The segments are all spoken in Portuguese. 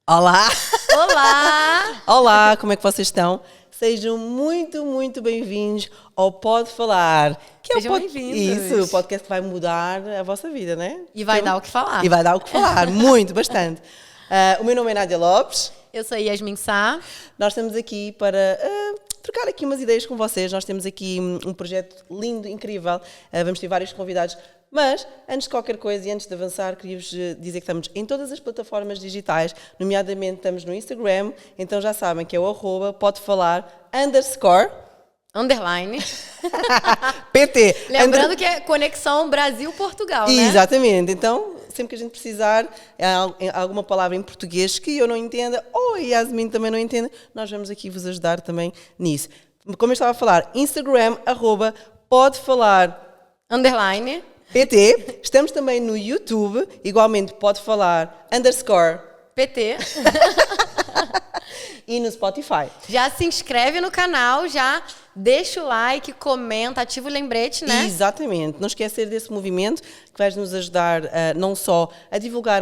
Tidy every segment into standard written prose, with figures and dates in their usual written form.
Olá! Olá! Olá, como é que vocês estão? Sejam muito, muito bem-vindos ao Pode Falar. Que Sejam é bem-vindos. Isso, o podcast que vai mudar a vossa vida, né? E vai dar o que falar. E vai dar o que falar, muito, bastante. O meu nome é Nádia Lopes. Eu sou Yasmin Sá. Nós estamos aqui para trocar aqui umas ideias com vocês. Nós temos aqui um projeto lindo, incrível. Vamos ter vários convidados. Mas, antes de qualquer coisa e antes de avançar, queria-vos dizer que estamos em todas as plataformas digitais, nomeadamente estamos no Instagram, então já sabem que é o @podefalar_. Underline. PT. Lembrando que é Conexão Brasil-Portugal, né? Exatamente. Então, sempre que a gente precisar, alguma palavra em português que eu não entenda, ou a Yasmin também não entenda, nós vamos aqui vos ajudar também nisso. Como eu estava a falar, Instagram, @podefalar_. Underline. PT. Estamos também no YouTube, igualmente pode falar PT. e no Spotify. Já se inscreve no canal, já deixa o like, comenta, ativa o lembrete, né? Exatamente. Não esquecer desse movimento que vai nos ajudar não só a divulgar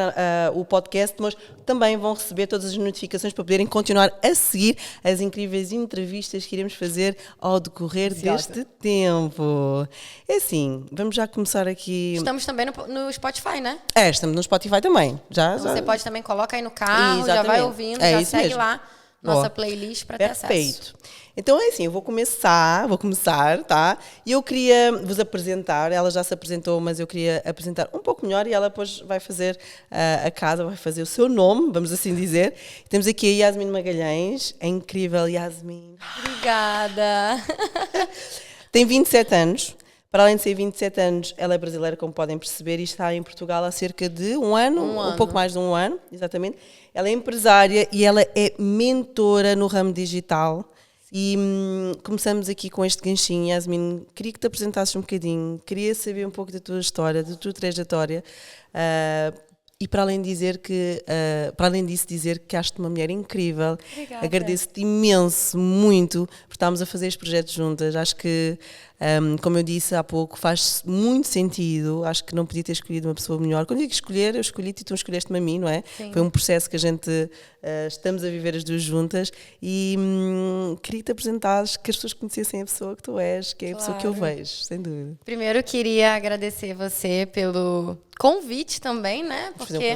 o podcast, mas também vão receber todas as notificações para poderem continuar a seguir as incríveis entrevistas que iremos fazer ao decorrer deste tempo. É assim, vamos já começar aqui... Estamos também no Spotify, né? Estamos no Spotify também. Já. Você pode também, coloca aí no carro, Exatamente. já vai ouvindo, já segue mesmo. lá nossa playlist para ter acesso. Perfeito. Então é assim, eu vou começar, tá? E eu queria vos apresentar, ela já se apresentou, mas eu queria apresentar um pouco melhor e ela depois vai fazer a casa, vai fazer o seu nome, vamos assim dizer. Temos aqui a Yasmin Magalhães, é incrível, Yasmin. Obrigada. Tem 27 anos. Para além de ser 27 anos, ela é brasileira, como podem perceber, e está em Portugal há cerca de um pouco mais de um ano, exatamente. Ela é empresária e ela é mentora no ramo digital. E começamos aqui com este ganchinho. Yasmin, queria que te apresentasses um bocadinho, queria saber um pouco da tua história, da tua trajetória. E para além disso, dizer que acho-te uma mulher incrível. Obrigada. Agradeço-te imenso, muito, por estarmos a fazer este projeto juntas. Acho que, como eu disse há pouco, faz muito sentido. Acho que não podia ter escolhido uma pessoa melhor. Quando eu digo escolher, eu escolhi-te e tu escolheste-me a mim, não é? Sim. Foi um processo que a gente estamos a viver as duas juntas e queria que te apresentasses, que as pessoas conhecessem a pessoa que tu és, que é a pessoa que eu vejo, sem dúvida. Primeiro, queria agradecer você pelo convite também, né? Porque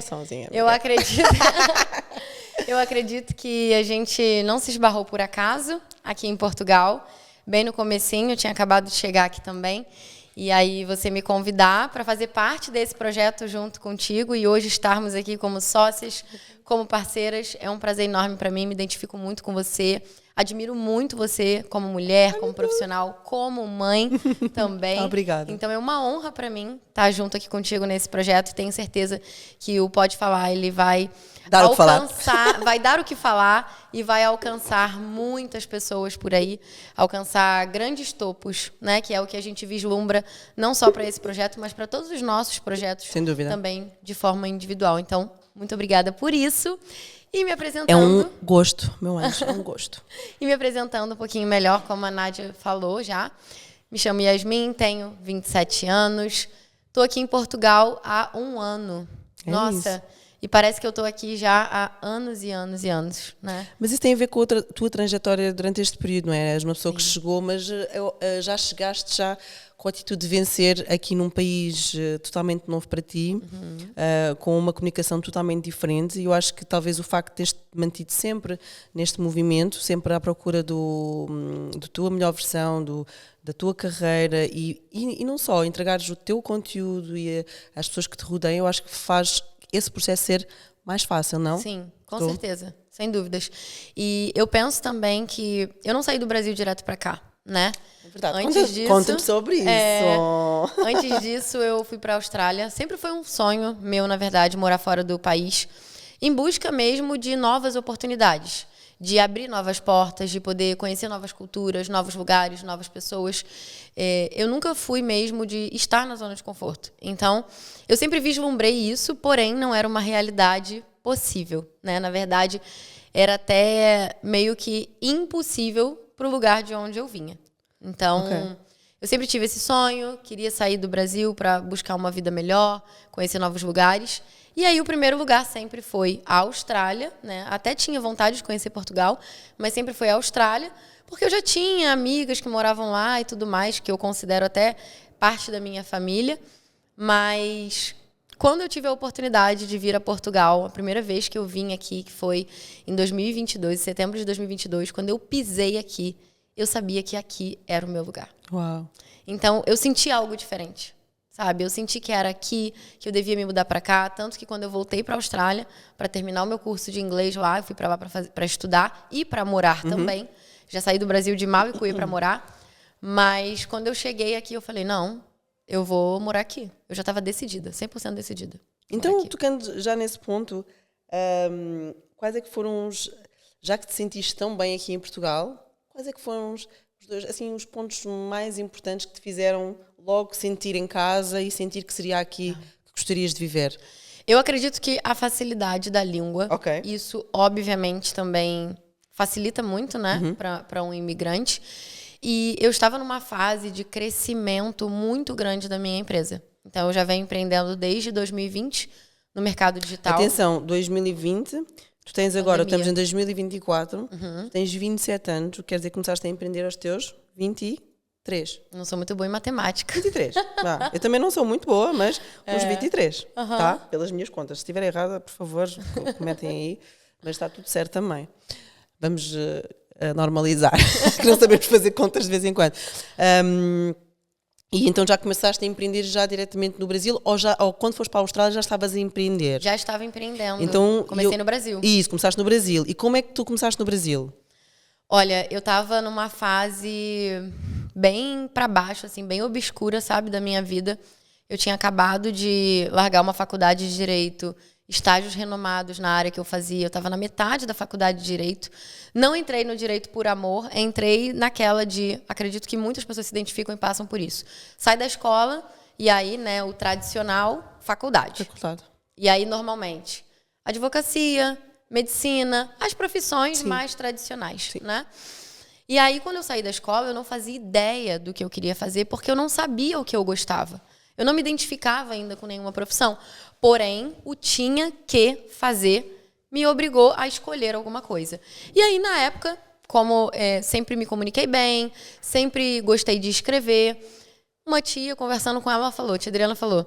eu acredito que a gente não se esbarrou por acaso aqui em Portugal. Bem no comecinho, eu tinha acabado de chegar aqui também. E aí você me convidar para fazer parte desse projeto junto contigo e hoje estarmos aqui como sócias, como parceiras, é um prazer enorme para mim, me identifico muito com você. Admiro muito você como mulher, como profissional, como mãe também. Obrigada. Então é uma honra para mim estar junto aqui contigo nesse projeto e tenho certeza que o Pode Falar, ele vai vai dar o que falar e vai alcançar muitas pessoas por aí, alcançar grandes topos, né? Que é o que a gente vislumbra não só para esse projeto, mas para todos os nossos projetos. Sem dúvida. Também de forma individual. Então, muito obrigada por isso. E me apresentando... É um gosto, meu anjo, é um gosto. E me apresentando um pouquinho melhor, como a Nádia falou já. Me chamo Yasmin, tenho 27 anos. Estou aqui em Portugal há um ano. Nossa, isso. E parece que eu estou aqui já há anos e anos e anos, né? Mas isso tem a ver com a tua trajetória durante este período, não é? És uma pessoa que chegou, mas já chegaste já com a atitude de vencer aqui num país totalmente novo para ti, com uma comunicação totalmente diferente, e eu acho que talvez o facto de teres mantido sempre neste movimento, sempre à procura da tua melhor versão, da tua carreira e não só, entregares o teu conteúdo e as pessoas que te rodeiam, eu acho que faz esse processo ser mais fácil, não? Sim, com certeza, sem dúvidas. E eu penso também que eu não saí do Brasil direto para cá, né? É verdade. Conta-me sobre isso. Antes disso, eu fui para a Austrália. Sempre foi um sonho meu, na verdade, morar fora do país, em busca mesmo de novas oportunidades, de abrir novas portas, de poder conhecer novas culturas, novos lugares, novas pessoas. Eu nunca fui mesmo de estar na zona de conforto. Então, eu sempre vislumbrei isso, porém não era uma realidade possível, né? Na verdade, era até meio que impossível para o lugar de onde eu vinha. Então, eu sempre tive esse sonho, queria sair do Brasil para buscar uma vida melhor, conhecer novos lugares. E aí o primeiro lugar sempre foi a Austrália, né? Até tinha vontade de conhecer Portugal, mas sempre foi a Austrália, porque eu já tinha amigas que moravam lá e tudo mais, que eu considero até parte da minha família. Mas quando eu tive a oportunidade de vir a Portugal, a primeira vez que eu vim aqui, que foi em 2022, em setembro de 2022, quando eu pisei aqui, eu sabia que aqui era o meu lugar. Uau. Então, eu senti algo diferente, sabe? Eu senti que era aqui, que eu devia me mudar para cá. Tanto que quando eu voltei para a Austrália, para terminar o meu curso de inglês lá, eu fui para lá para estudar e para morar também. Já saí do Brasil de Mauicuí para morar. Mas quando eu cheguei aqui, eu falei, não, eu vou morar aqui. Eu já estava decidida, 100% decidida. Então, tocando já nesse ponto, quais é que foram os... Já que te sentiste tão bem aqui em Portugal, quais é que foram os pontos mais importantes que te fizeram logo sentir em casa e sentir que seria aqui que gostarias de viver? Eu acredito que a facilidade da língua, Ok. isso obviamente também facilita muito, né, para um imigrante. E eu estava numa fase de crescimento muito grande da minha empresa. Então, eu já venho empreendendo desde 2020 no mercado digital. Atenção, 2020, tu tens agora, estamos em 2024, tu tens 27 anos, quer dizer que começaste a empreender aos teus 23. Não sou muito boa em matemática. 23. Vá. Eu também não sou muito boa, mas uns 23, tá? Pelas minhas contas. Se estiver errada, por favor, comentem aí. Mas está tudo certo também. Vamos normalizar, que não sabemos fazer contas de vez em quando. E então já começaste a empreender já diretamente no Brasil ou quando foste para a Austrália já estavas a empreender? Já estava empreendendo. Então, comecei no Brasil. Isso, começaste no Brasil. E como é que tu começaste no Brasil? Olha, eu estava numa fase bem para baixo, assim, bem obscura, sabe, da minha vida. Eu tinha acabado de largar uma faculdade de Direito, estágios renomados na área que eu fazia. Eu estava na metade da faculdade de Direito. Não entrei no Direito por amor, entrei naquela de... Acredito que muitas pessoas se identificam e passam por isso. Sai da escola e aí, né, o tradicional, faculdade. E aí, normalmente, advocacia, medicina, as profissões mais tradicionais, né? E aí, quando eu saí da escola, eu não fazia ideia do que eu queria fazer, porque eu não sabia o que eu gostava. Eu não me identificava ainda com nenhuma profissão. Porém, o tinha que fazer me obrigou a escolher alguma coisa. E aí, na época, como sempre me comuniquei bem, sempre gostei de escrever, uma tia, conversando com ela, ela falou, a tia Adriana falou,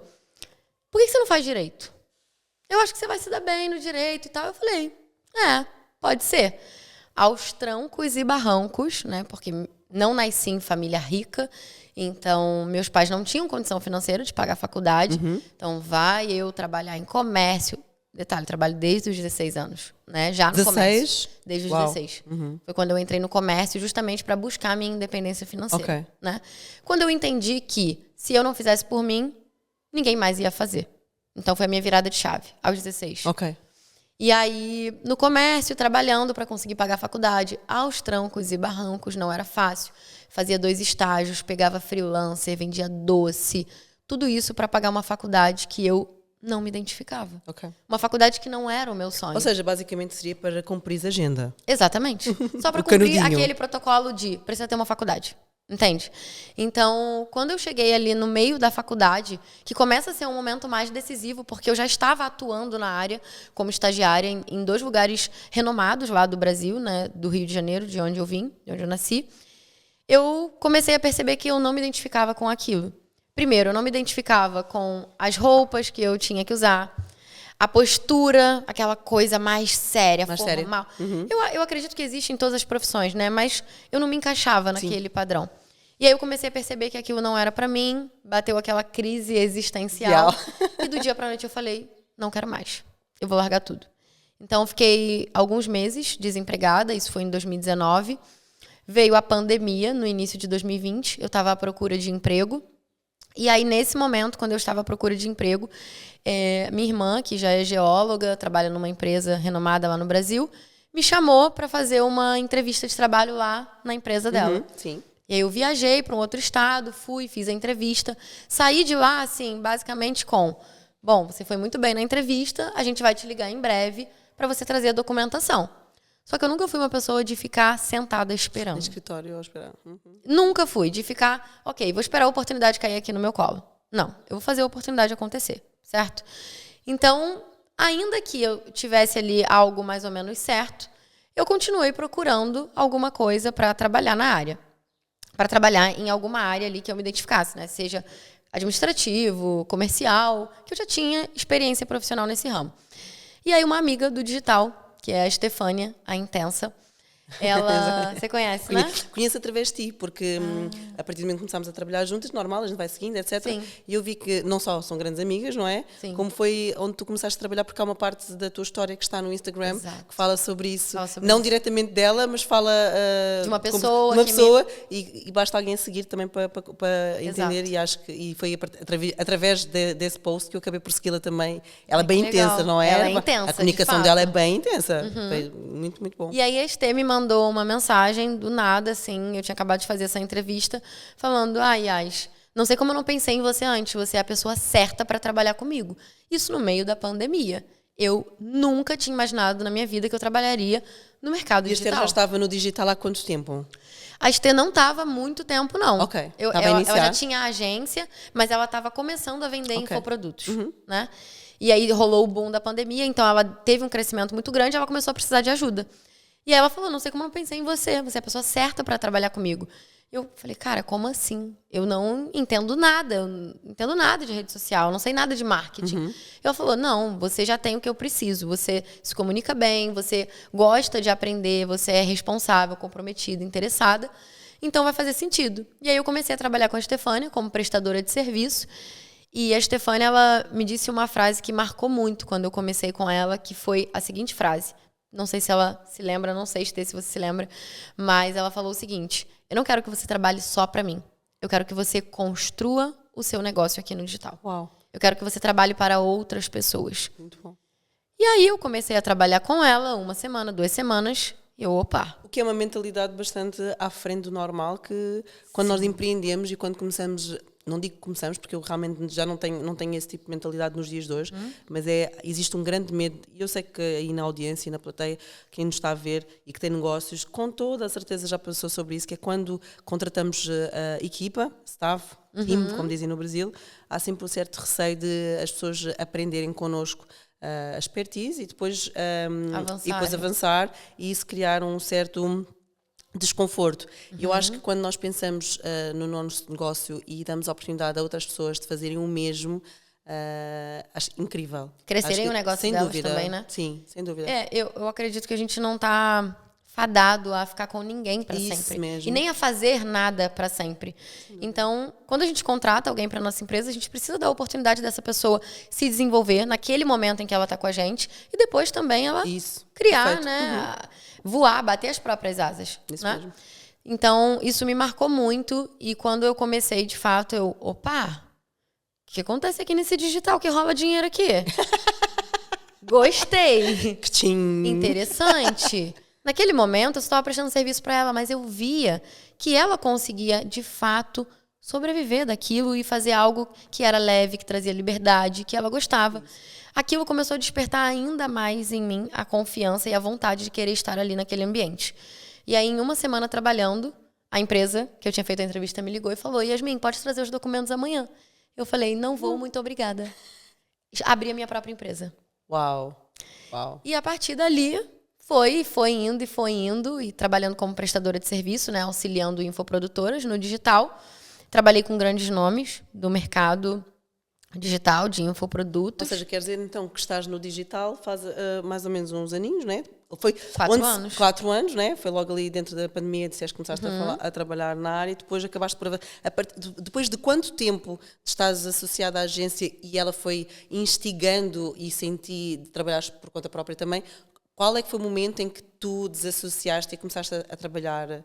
por que você não faz direito? Eu acho que você vai se dar bem no direito e tal. Eu falei, pode ser. Aos trancos e barrancos, né? Porque não nasci em família rica, então meus pais não tinham condição financeira de pagar a faculdade. Então vai eu trabalhar em comércio. Detalhe, trabalho desde os 16 anos, né? Já no 16? Comércio. Desde os 16. Foi quando eu entrei no comércio justamente para buscar a minha independência financeira. Né? Quando eu entendi que se eu não fizesse por mim, ninguém mais ia fazer. Então foi a minha virada de chave, aos 16. E aí, no comércio, trabalhando para conseguir pagar a faculdade, aos trancos e barrancos, não era fácil. Fazia 2 estágios, pegava freelancer, vendia doce. Tudo isso para pagar uma faculdade que eu não me identificava. Uma faculdade que não era o meu sonho. Ou seja, basicamente seria para cumprir a agenda. Exatamente. Só para cumprir aquele protocolo de precisa ter uma faculdade. Entende? Então, quando eu cheguei ali no meio da faculdade, que começa a ser um momento mais decisivo, porque eu já estava atuando na área como estagiária em 2 lugares renomados lá do Brasil, né, do Rio de Janeiro, de onde eu vim, de onde eu nasci, eu comecei a perceber que eu não me identificava com aquilo. Primeiro, eu não me identificava com as roupas que eu tinha que usar, a postura, aquela coisa mais séria, formal. Eu acredito que existe em todas as profissões, né? Mas eu não me encaixava naquele padrão. E aí eu comecei a perceber que aquilo não era para mim, bateu aquela crise existencial. E do dia para noite eu falei, não quero mais, eu vou largar tudo. Então, fiquei alguns meses desempregada, isso foi em 2019. Veio a pandemia, no início de 2020, eu estava à procura de emprego. E aí, nesse momento, quando eu estava à procura de emprego, minha irmã, que já é geóloga, trabalha numa empresa renomada lá no Brasil, me chamou para fazer uma entrevista de trabalho lá na empresa dela. E aí eu viajei para um outro estado, fui, fiz a entrevista. Saí de lá, assim, basicamente com... Bom, você foi muito bem na entrevista, a gente vai te ligar em breve para você trazer a documentação. Só que eu nunca fui uma pessoa de ficar sentada esperando. No escritório, eu esperar. Nunca fui de ficar, ok, vou esperar a oportunidade cair aqui no meu colo. Não, eu vou fazer a oportunidade acontecer, certo? Então, ainda que eu tivesse ali algo mais ou menos certo, eu continuei procurando alguma coisa para trabalhar na área. Para trabalhar em alguma área ali que eu me identificasse, né? Seja administrativo, comercial, que eu já tinha experiência profissional nesse ramo. E aí uma amiga do digital, que é a Estefânia, a Intensa, ela... Você conhece, né? Conheço através de ti, porque a partir do momento que começámos a trabalhar juntas, normal, a gente vai seguindo, etc. Sim. E eu vi que não só são grandes amigas, não é? Sim. Como foi onde tu começaste a trabalhar, porque há uma parte da tua história que está no Instagram, Exato. que fala sobre isso. Fala sobre não isso. diretamente dela, mas fala De uma como pessoa. uma pessoa e basta alguém seguir também para entender. Exato. E acho que foi através desse post que eu acabei por segui-la também. Ela é bem legal. intensa, não é? Ela é intensa, a comunicação de dela é fato. bem intensa. Foi muito, muito bom. E aí a Estê me mandou uma mensagem do nada, assim, eu tinha acabado de fazer essa entrevista, falando, Yas, não sei como eu não pensei em você antes, você é a pessoa certa para trabalhar comigo. Isso no meio da pandemia. Eu nunca tinha imaginado na minha vida que eu trabalharia no mercado E a Esther digital. já estava no digital há quanto tempo? A Estê não estava há muito tempo, não. Ok. Ela já tinha a agência, mas ela estava começando a vender infoprodutos, né? E aí rolou o boom da pandemia, então ela teve um crescimento muito grande e ela começou a precisar de ajuda. E aí ela falou, não sei como eu não pensei em você, você é a pessoa certa para trabalhar comigo. Eu falei, cara, como assim? Eu não entendo nada, eu não entendo nada de rede social, não sei nada de marketing. Ela falou, não, você já tem o que eu preciso, você se comunica bem, você gosta de aprender, você é responsável, comprometida, interessada, então vai fazer sentido. E aí eu comecei a trabalhar com a Estefânia como prestadora de serviço, e a Estefânia, ela me disse uma frase que marcou muito quando eu comecei com ela, que foi a seguinte frase. Não sei se ela se lembra, não sei se você se lembra, mas ela falou o seguinte, eu não quero que você trabalhe só para mim. Eu quero que você construa o seu negócio aqui no digital. Uau. Eu quero que você trabalhe para outras pessoas. Muito bom. E aí eu comecei a trabalhar com ela 1 semana, 2 semanas, e eu, opa. O que é uma mentalidade bastante à frente do normal, que quando nós empreendemos e quando começamos, não digo que começamos, porque eu realmente já não tenho esse tipo de mentalidade nos dias de hoje, mas existe um grande medo, e eu sei que aí na audiência e na plateia, quem nos está a ver e que tem negócios, com toda a certeza já passou sobre isso, que é quando contratamos a equipa, staff, team, como dizem no Brasil, há sempre um certo receio de as pessoas aprenderem connosco a expertise e depois avançar e isso criar um certo desconforto. Eu acho que quando nós pensamos no nosso negócio e damos a oportunidade a outras pessoas de fazerem o mesmo, acho incrível. Crescerem o negócio sem delas dúvida, também, né? Sim, sem dúvida. Eu acredito que a gente não está fadado a ficar com ninguém para sempre. Mesmo. E nem a fazer nada para sempre. Então, quando a gente contrata alguém para nossa empresa, a gente precisa dar a oportunidade dessa pessoa se desenvolver naquele momento em que ela está com a gente e depois também ela criar, perfeito. Né? Voar, bater as próprias asas. Isso né? mesmo. Então, isso me marcou muito e quando eu comecei, de fato, opa, o que acontece aqui nesse digital que rola dinheiro aqui? Gostei. Interessante. Naquele momento, eu estava prestando serviço para ela, mas eu via que ela conseguia, de fato, sobreviver daquilo e fazer algo que era leve, que trazia liberdade, que ela gostava. Aquilo começou a despertar ainda mais em mim a confiança e a vontade de querer estar ali naquele ambiente. E aí, em 1 semana trabalhando, a empresa que eu tinha feito a entrevista me ligou e falou, Yasmin, pode trazer os documentos amanhã? Eu falei, não vou, muito obrigada. Abri a minha própria empresa. Uau. E a partir dali... Foi indo, e trabalhando como prestadora de serviço, né, auxiliando infoprodutoras no digital. Trabalhei com grandes nomes do mercado digital, de infoprodutos. Ou seja, quer dizer então que estás no digital faz mais ou menos uns aninhos, né? Foi 4 anos. 4 anos, né? Foi logo ali dentro da pandemia, disseste que começaste a trabalhar na área e depois acabaste por... Depois de quanto tempo estás associada à agência e ela foi instigando e trabalhaste por conta própria também, qual é que foi o momento em que tu desassociaste e começaste a trabalhar?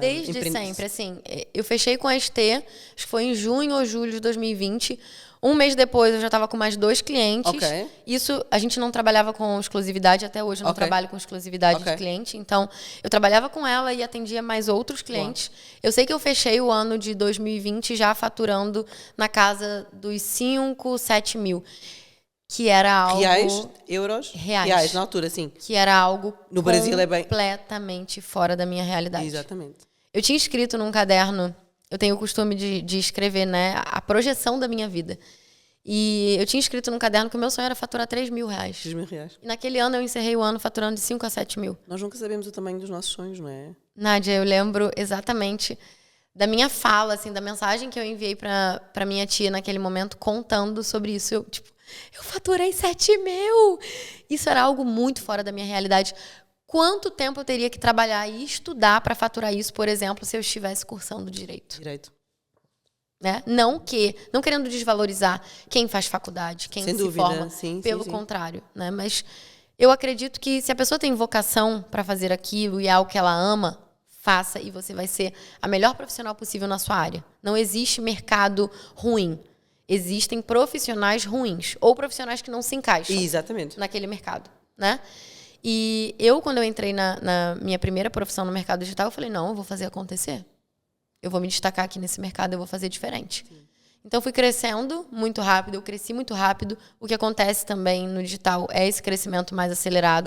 Desde sempre, assim. Eu fechei com a Estê, acho que foi em junho ou julho de 2020. 1 mês depois eu já estava com mais 2 clientes. Okay. Isso, a gente não trabalhava com exclusividade, até hoje eu não trabalho com exclusividade de cliente. Então, eu trabalhava com ela e atendia mais outros clientes. Uau. Eu sei que eu fechei o ano de 2020 já faturando na casa dos 5, 7 mil. Que era algo... Reais? Euros? Reais, na altura, sim. Que era algo no Brasil é bem... completamente fora da minha realidade. Exatamente. Eu tinha escrito num caderno, eu tenho o costume de escrever, né, a projeção da minha vida. E eu tinha escrito num caderno que o meu sonho era faturar R$3.000. R$3.000. E naquele ano eu encerrei o ano faturando de 5 a 7 mil. Nós nunca sabemos o tamanho dos nossos sonhos, não é? Nádia, eu lembro exatamente da minha fala, assim, da mensagem que eu enviei pra minha tia naquele momento, contando sobre isso. Eu faturei 7 mil! Isso era algo muito fora da minha realidade. Quanto tempo eu teria que trabalhar e estudar para faturar isso, por exemplo, se eu estivesse cursando direito? Né? Não querendo desvalorizar quem faz faculdade, quem se forma, pelo contrário. Né? Mas eu acredito que se a pessoa tem vocação para fazer aquilo e é algo que ela ama, faça e você vai ser a melhor profissional possível na sua área. Não existe mercado ruim. Existem profissionais ruins ou profissionais que não se encaixam naquele mercado. Né? E eu, quando eu entrei na minha primeira profissão no mercado digital, eu falei, não, eu vou fazer acontecer. Eu vou me destacar aqui nesse mercado, eu vou fazer diferente. Sim. Então, fui crescendo muito rápido, eu cresci muito rápido. O que acontece também no digital é esse crescimento mais acelerado.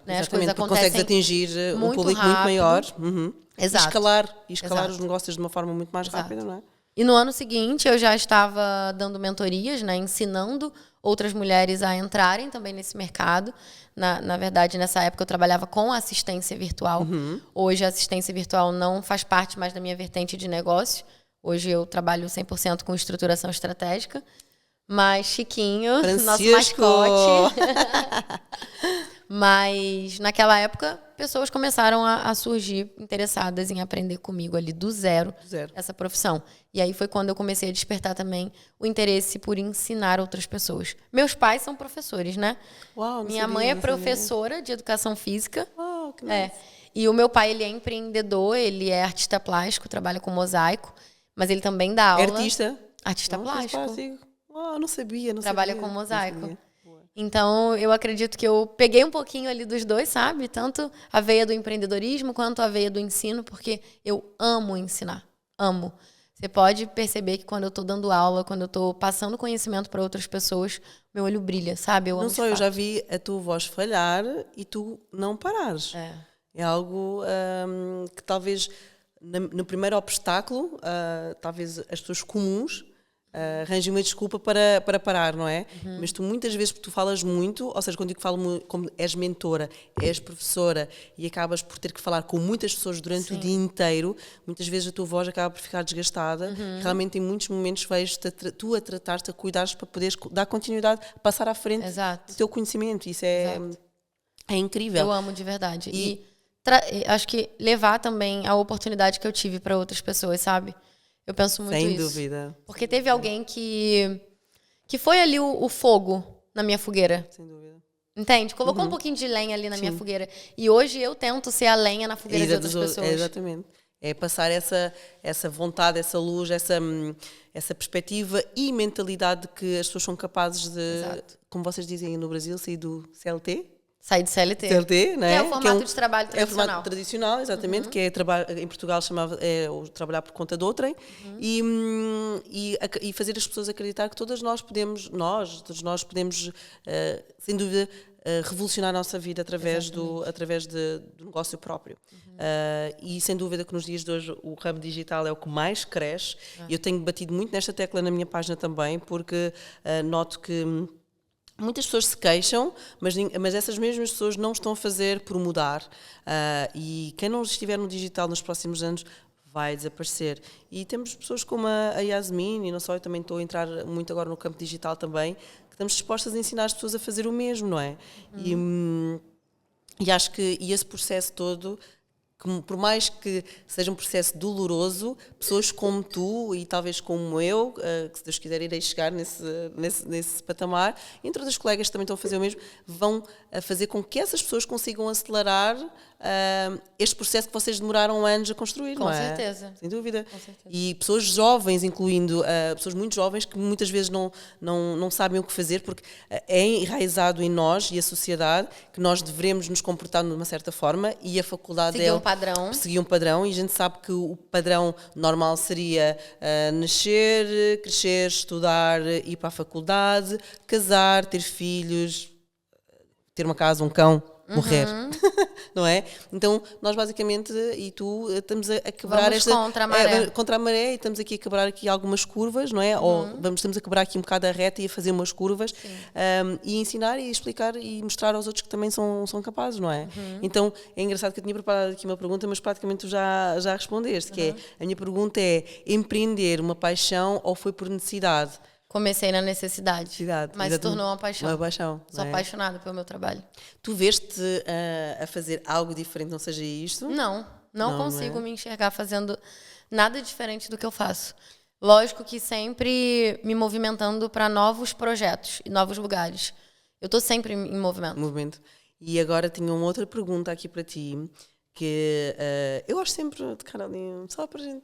Né? As coisas acontecem, consegues atingir um público muito maior. Exato. E escalar os negócios de uma forma muito mais rápida, não é? E no ano seguinte, eu já estava dando mentorias, né, ensinando outras mulheres a entrarem também nesse mercado. Na verdade, nessa época, eu trabalhava com assistência virtual. Hoje, a assistência virtual não faz parte mais da minha vertente de negócio. Hoje, eu trabalho 100% com estruturação estratégica. Mas Chiquinho, nosso mascote... Mas, naquela época, pessoas começaram a surgir interessadas em aprender comigo ali do zero essa profissão. E aí foi quando eu comecei a despertar também o interesse por ensinar outras pessoas. Meus pais são professores, né? Uau, Minha mãe é professora de educação física. Uau, que nice. E o meu pai, ele é empreendedor, ele é artista plástico, trabalha com mosaico, mas ele também dá aula. Artista plástico. Uau, não sabia. Trabalha com mosaico. Então, eu acredito que eu peguei um pouquinho ali dos dois, sabe? Tanto a veia do empreendedorismo quanto a veia do ensino, porque eu amo ensinar. Amo. Você pode perceber que quando eu estou dando aula, quando eu estou passando conhecimento para outras pessoas, meu olho brilha, sabe? Eu amo. Não só, eu já vi a tua voz falhar e tu não parares. É algo que talvez, no primeiro obstáculo, talvez as pessoas comuns arranjem uma desculpa para parar, não é? Mas tu muitas vezes, porque tu falas muito, ou seja, quando digo que falo, como és mentora, és professora e acabas por ter que falar com muitas pessoas durante o dia inteiro, muitas vezes a tua voz acaba por ficar desgastada. Realmente em muitos momentos vejo-te tu a tratar-te, a cuidares para poderes dar continuidade, passar à frente do teu conhecimento. Isso é incrível. Eu amo de verdade. E acho que levar também a oportunidade que eu tive para outras pessoas, sabe? Eu penso muito isso. Sem dúvida. Porque teve alguém que foi ali o fogo na minha fogueira. Sem dúvida. Entende? Colocou um pouquinho de lenha ali na minha fogueira. E hoje eu tento ser a lenha na fogueira de outras pessoas. Exatamente. É passar essa vontade, essa luz, essa perspectiva e mentalidade que as pessoas são capazes de, como vocês dizem no Brasil, sair do CLT. Sair de CLT. CLT, né? Que é o formato de trabalho tradicional. É o formato tradicional, exatamente, que é em Portugal chamava o trabalhar por conta de outrem, e fazer as pessoas acreditar que todos nós podemos, sem dúvida, revolucionar a nossa vida através do negócio próprio. E sem dúvida que nos dias de hoje o ramo digital é o que mais cresce, e eu tenho batido muito nesta tecla na minha página também, porque noto que muitas pessoas se queixam, mas essas mesmas pessoas não estão a fazer por mudar. E quem não estiver no digital nos próximos anos vai desaparecer. E temos pessoas como a Yasmin, e não só, eu também estou a entrar muito agora no campo digital também, que estamos dispostas a ensinar as pessoas a fazer o mesmo, não é? E acho que esse processo todo, por mais que seja um processo doloroso, pessoas como tu e talvez como eu, que se Deus quiser irei chegar nesse patamar, entre outras colegas que também estão a fazer o mesmo, vão fazer com que essas pessoas consigam acelerar este processo que vocês demoraram anos a construir, não é? Com certeza. Sem dúvida. Com certeza. E pessoas jovens, incluindo pessoas muito jovens, que muitas vezes não sabem o que fazer, porque é enraizado em nós e a sociedade que nós devemos nos comportar de uma certa forma, e a faculdade seguir um padrão, e a gente sabe que o padrão normal seria nascer, crescer, estudar, ir para a faculdade, casar, ter filhos, ter uma casa, um cão, morrer. Não é? Então, nós basicamente, e tu, estamos a quebrar Vamos contra a maré. E estamos aqui a quebrar aqui algumas curvas, não é? Ou estamos a quebrar aqui um bocado a reta e a fazer umas curvas e ensinar e explicar e mostrar aos outros que também são capazes, não é? Então, é engraçado que eu tinha preparado aqui uma pergunta, mas praticamente tu já respondeste, que é, a minha pergunta é, empreender uma paixão ou foi por necessidade? Comecei na necessidade, mas se tornou uma paixão. Uma paixão. Sou apaixonada pelo meu trabalho. Tu veste a fazer algo diferente, não seja isto? Não consigo me enxergar fazendo nada diferente do que eu faço. Lógico que sempre me movimentando para novos projetos e novos lugares. Eu estou sempre em movimento. E agora tinha uma outra pergunta aqui para ti, que eu gosto sempre de Caroline, só para a gente...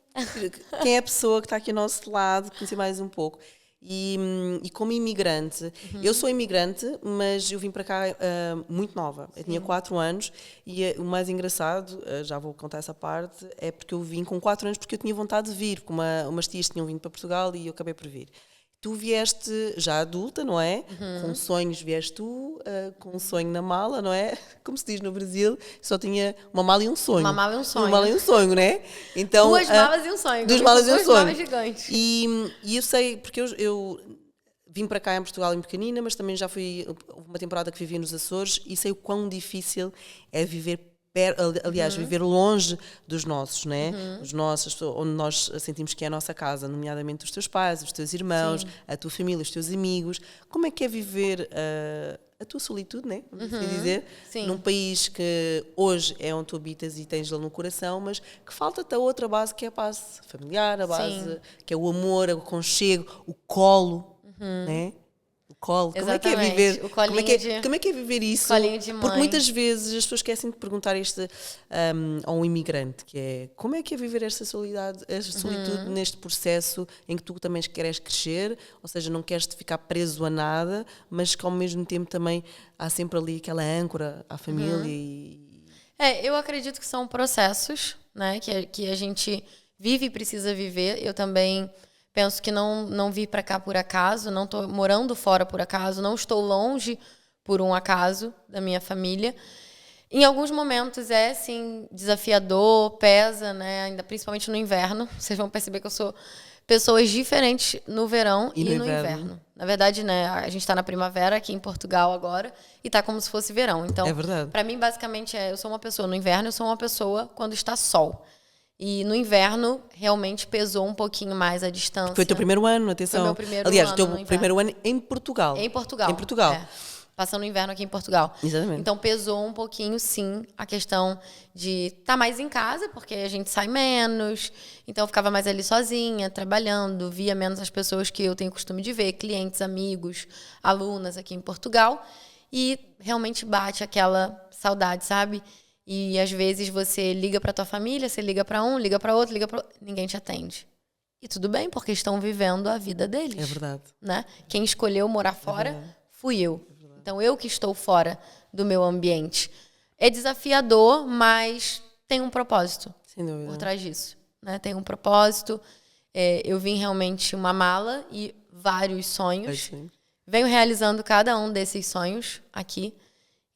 Quem é a pessoa que está aqui ao nosso lado, conhecer mais um pouco. E como imigrante, eu sou imigrante, mas eu vim para cá muito nova. Eu tinha 4 anos e o mais engraçado, já vou contar essa parte, é porque eu vim com 4 anos porque eu tinha vontade de vir, porque umas tias tinham vindo para Portugal e eu acabei por vir. Tu vieste já adulta, não é? Com sonhos vieste tu, com um sonho na mala, não é? Como se diz no Brasil, só tinha uma mala e um sonho. Uma mala e um sonho. Uma mala e um sonho, não é? Então, 2 malas e um sonho. 2 malas e um sonho. 2 malas gigantes. E eu sei, porque eu vim para cá em Portugal em pequenina, mas também já houve uma temporada que vivi nos Açores e sei o quão difícil é viver viver longe dos nossos, né? Os nossos, onde nós sentimos que é a nossa casa, nomeadamente os teus pais, os teus irmãos, a tua família, os teus amigos. Como é que é viver a tua solitude, né? Vamos dizer, num país que hoje é onde tu habitas e tens ele no coração, mas que falta-te a outra base que é a base familiar, a base que é o amor, o aconchego, o colo, né? Colo. Como é que é viver? Como é que é viver isso? Colinho de mãe. Porque muitas vezes as pessoas esquecem de perguntar isto a um imigrante, que é como é que é viver esta solitude neste processo em que tu também queres crescer, ou seja, não queres ficar preso a nada, mas que ao mesmo tempo também há sempre ali aquela âncora à família. Eu acredito que são processos, né, que a gente vive e precisa viver. Eu também penso que não vim para cá por acaso, não estou morando fora por acaso, não estou longe por um acaso da minha família. Em alguns momentos é, sim, desafiador, pesa, né? Ainda principalmente no inverno. Vocês vão perceber que eu sou pessoas diferentes no verão e no inverno. Na verdade, né, a gente está na primavera aqui em Portugal agora e está como se fosse verão. Então, para mim, basicamente, eu sou uma pessoa no inverno, eu sou uma pessoa quando está sol. E no inverno, realmente pesou um pouquinho mais a distância. Foi o teu primeiro ano, atenção. Foi meu primeiro ano. Aliás, o teu primeiro ano em Portugal. Em Portugal. Passando o inverno aqui em Portugal. Exatamente. Então, pesou um pouquinho, sim, a questão de estar mais em casa, porque a gente sai menos. Então, eu ficava mais ali sozinha, trabalhando, via menos as pessoas que eu tenho costume de ver, clientes, amigos, alunas aqui em Portugal. E realmente bate aquela saudade, sabe? E às vezes você liga para tua família, você liga para um, liga para outro, ninguém te atende. E tudo bem, porque estão vivendo a vida deles. É verdade. Né? Quem escolheu morar fora fui eu. Então eu que estou fora do meu ambiente. É desafiador, mas tem um propósito. Sem dúvida. Por trás disso, né? Tem um propósito. Eu vim realmente uma mala e vários sonhos. Venho realizando cada um desses sonhos aqui.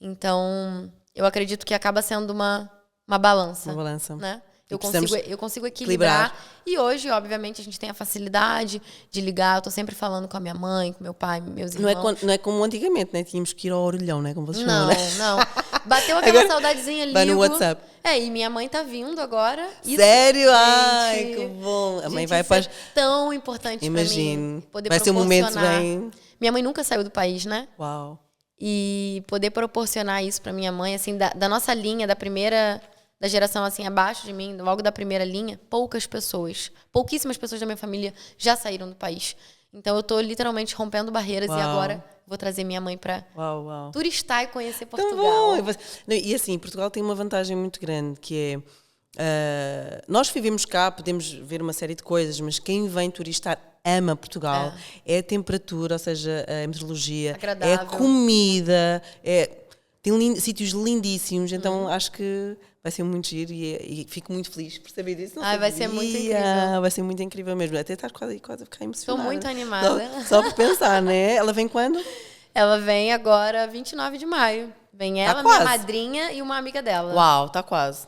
Então, eu acredito que acaba sendo uma balança. Uma balança. Né? Eu consigo equilibrar. E hoje, obviamente, a gente tem a facilidade de ligar. Eu tô sempre falando com a minha mãe, com meu pai, meus irmãos. Não é como antigamente, né? Tínhamos que ir ao orelhão, né? Como vocês chamam, né? Não. Bateu aquela saudadezinha, ligo. Vai no WhatsApp. E minha mãe tá vindo agora. Sério? Ai, que bom. A mãe vai para... é tão importante pra mim. Poder vai ser um momento bem... Minha mãe nunca saiu do país, né? Uau. E poder proporcionar isso pra minha mãe, assim, da nossa linha, da geração assim abaixo de mim, logo da primeira linha, pouquíssimas pessoas da minha família já saíram do país. Então eu tô literalmente rompendo barreiras. Uau. E agora vou trazer minha mãe para turistar e conhecer Portugal. Tão bom. E assim, Portugal tem uma vantagem muito grande, que é nós vivemos cá, podemos ver uma série de coisas, mas quem vem turistar ama Portugal. É a temperatura, ou seja, a meteorologia, agradável. É a comida, tem sítios lindíssimos, então acho que vai ser muito giro e fico muito feliz por saber disso. Vai ser muito incrível. Vai ser muito incrível mesmo. Até estás quase a ficar emocionada. Estou muito animada. Só por pensar, né? Ela vem quando? Ela vem agora 29 de maio. Vem ela, minha madrinha e uma amiga dela. Uau, tá quase.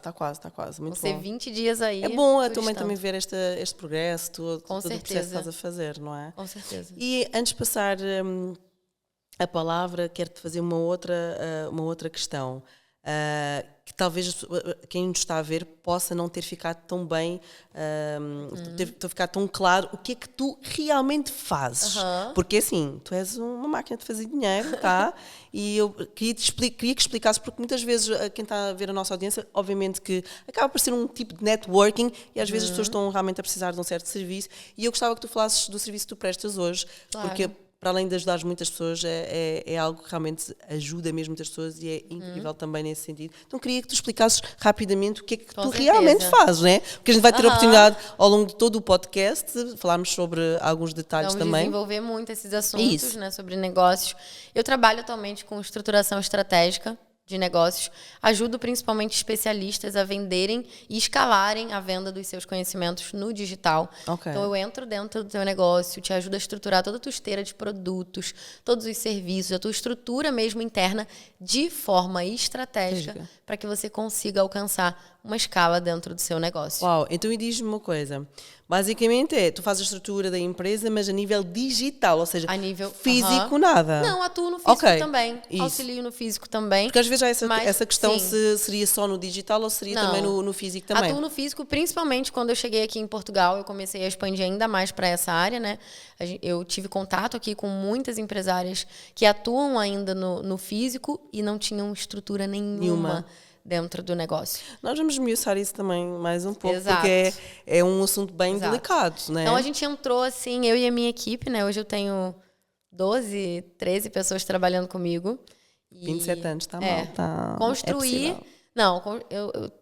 Muito Vão ser bom. 20 dias aí. É bom a tua mãe também ver este progresso, todo o processo que estás a fazer, não é? Com certeza. E antes de passar a palavra, quero-te fazer uma outra questão. Que talvez quem nos está a ver possa não ter ficado tão bem, ter ficado tão claro o que é que tu realmente fazes. Porque assim, tu és uma máquina de fazer dinheiro, tá? E eu queria que explicasses, porque muitas vezes quem está a ver a nossa audiência, obviamente que acaba por ser um tipo de networking e às vezes as pessoas estão realmente a precisar de um certo serviço, e eu gostava que tu falasses do serviço que tu prestas hoje, porque para além de ajudar muitas pessoas, é algo que realmente ajuda mesmo muitas pessoas e é incrível também nesse sentido. Então queria que tu explicasses rapidamente o que é que tu realmente fazes, né? Porque a gente vai ter a oportunidade ao longo de todo o podcast de falarmos sobre alguns detalhes também. Vamos desenvolver muito esses assuntos, né, sobre negócios. Eu trabalho atualmente com estruturação estratégica de negócios, ajudo principalmente especialistas a venderem e escalarem a venda dos seus conhecimentos no digital. Então eu entro dentro do teu negócio, te ajudo a estruturar toda a tua esteira de produtos, todos os serviços, a tua estrutura mesmo interna de forma estratégica para que você consiga alcançar uma escala dentro do seu negócio. Uau, então me diz-me uma coisa. Basicamente tu fazes a estrutura da empresa, mas a nível digital, ou seja, a nível físico nada. Não, atuo no físico também. Auxilio no físico também. Porque às vezes há essa questão se seria só no digital ou seria também no físico também. Atuo no físico, principalmente quando eu cheguei aqui em Portugal, eu comecei a expandir ainda mais para essa área, né? Eu tive contato aqui com muitas empresárias que atuam ainda no físico e não tinham estrutura nenhuma dentro do negócio. Nós vamos esmiuçar isso também mais um pouco, porque é um assunto bem delicado, né? Então a gente entrou assim, eu e a minha equipe, né? Hoje eu tenho 12, 13 pessoas trabalhando comigo. 27 anos, tá mal. Tá, construir... Não,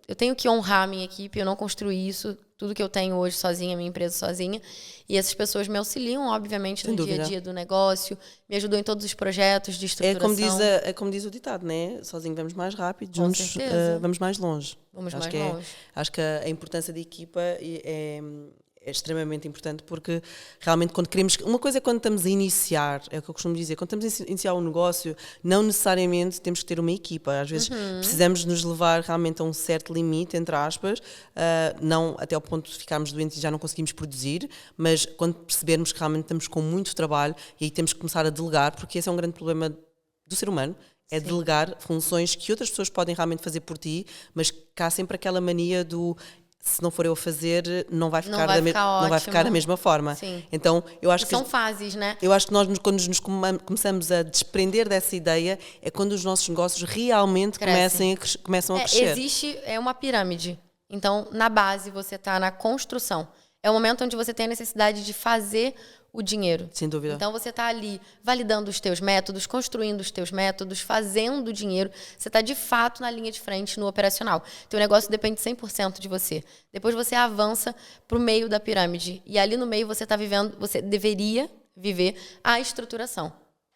eu tenho que honrar a minha equipe, eu não construí isso, tudo que eu tenho hoje sozinha, minha empresa sozinha. E essas pessoas me auxiliam, obviamente, no dia a dia do negócio, me ajudam em todos os projetos de estruturação. É como diz o ditado, né? Sozinho vamos mais rápido, juntos vamos mais longe. Acho que a importância da equipa é extremamente importante, porque realmente quando queremos... Uma coisa é quando estamos a iniciar, é o que eu costumo dizer, quando estamos a iniciar um negócio, não necessariamente temos que ter uma equipa. Às vezes precisamos nos levar realmente a um certo limite, entre aspas, não até ao ponto de ficarmos doentes e já não conseguimos produzir, mas quando percebermos que realmente estamos com muito trabalho e aí temos que começar a delegar, porque esse é um grande problema do ser humano, é delegar funções que outras pessoas podem realmente fazer por ti, mas que há sempre aquela mania do... se não for eu a fazer, não vai ficar da mesma forma. Sim. Então, eu acho que são fases, né? Eu acho que nós, quando nos começamos a desprender dessa ideia, é quando os nossos negócios realmente começam a crescer. Existe uma pirâmide. Então, na base, você está na construção. É o momento onde você tem a necessidade de fazer o dinheiro. Sem dúvida. Então, você está ali validando os teus métodos, construindo os teus métodos, fazendo o dinheiro. Você está, de fato, na linha de frente, no operacional. Teu negócio depende 100% de você. Depois, você avança para o meio da pirâmide. E ali no meio, você deveria viver a estruturação.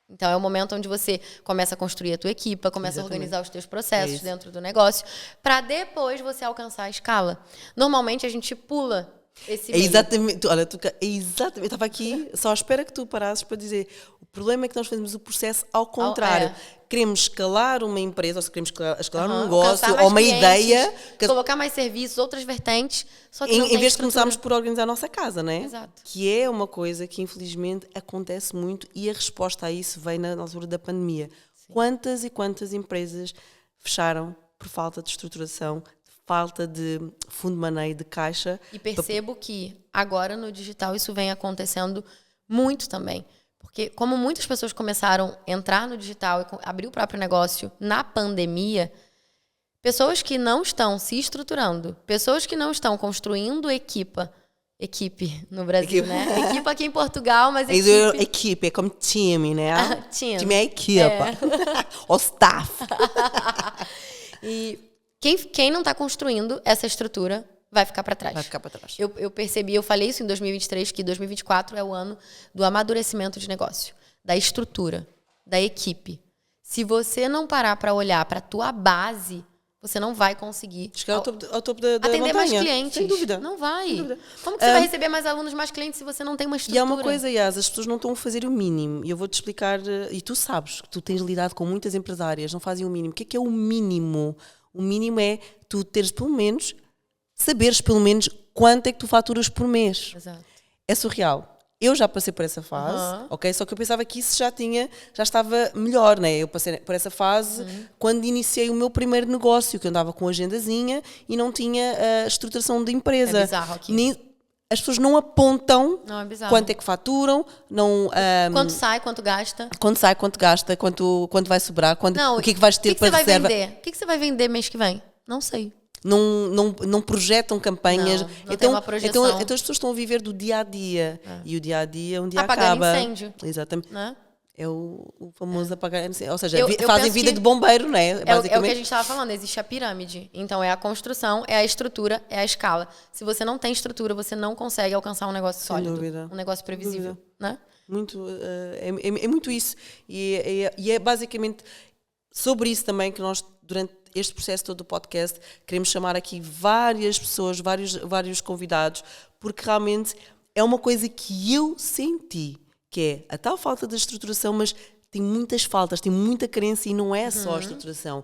Então, é o momento onde você começa a construir a tua equipa, começa a organizar os teus processos dentro do negócio, para depois você alcançar a escala. Normalmente, a gente pula esse meio. Exatamente. Olha, eu estava aqui só à espera que tu parasses para dizer, o problema é que nós fazemos o processo ao contrário. Queremos escalar uma empresa, ou se queremos escalar um negócio, ou uma ideia. Colocar mais serviços, outras vertentes, só que em vez de começarmos por organizar a nossa casa, né? Exato. Que é uma coisa que, infelizmente, acontece muito e a resposta a isso veio na altura da pandemia. Sim. Quantas e quantas empresas fecharam por falta de estruturação, falta de fundo de maneio, de caixa. E percebo que agora no digital isso vem acontecendo muito também. Porque como muitas pessoas começaram a entrar no digital e abrir o próprio negócio na pandemia, pessoas que não estão se estruturando, pessoas que não estão construindo equipe no Brasil, né? Equipe aqui em Portugal, mas equipe é como time, né? Time é equipa. O staff. E quem não está construindo essa estrutura vai ficar para trás. Vai ficar para trás. Eu percebi, eu falei isso em 2023, que 2024 é o ano do amadurecimento de negócio, da estrutura, da equipe. Se você não parar para olhar para a tua base, você não vai conseguir Chegar ao topo da atender montanha. mais clientes. Sem dúvida. Não vai. Sem dúvida. Como que você vai receber mais alunos, mais clientes, se você não tem uma estrutura? E há uma coisa, Yas, as pessoas não estão a fazer o mínimo. E eu vou-te explicar, e tu sabes que tu tens lidado com muitas empresárias, não fazem o mínimo. O que é o mínimo? O mínimo é tu teres pelo menos, saberes pelo menos quanto é que tu faturas por mês. Exato. É surreal. Eu já passei por essa fase, ok? Só que eu pensava que isso já estava melhor, né? Eu passei por essa fase quando iniciei o meu primeiro negócio, que eu andava com agendazinha e não tinha a estruturação de empresa. É bizarro aqui. As pessoas não apontam Não, é bizarro. quanto é que faturam, não, Quanto sai, quanto gasta. quanto sai, quanto gasta, quanto vai sobrar, Não, o que é que vais ter para reserva. O que você vai vender mês que vem? Não sei. Não projetam campanhas. Não tem uma projeção. Então as pessoas estão a viver do dia a dia. E o dia a dia um dia Apagando acaba. incêndio. Exatamente. Né? É o famoso apagar incêndio. Ou seja, Eu fazem penso vida que de bombeiro, né? É o que Basicamente. a gente estava falando, existe a pirâmide. Então, é a construção, é a estrutura, é a escala. Se você não tem estrutura, você não consegue alcançar um negócio sólido. dúvida. Um negócio previsível. Né? Muito, é muito isso. E é basicamente sobre isso também que nós, durante este processo todo do podcast, queremos chamar aqui várias pessoas, vários convidados, porque realmente é uma coisa que eu senti, que é a tal falta de estruturação, mas tem muitas faltas, tem muita carência e não é só a estruturação,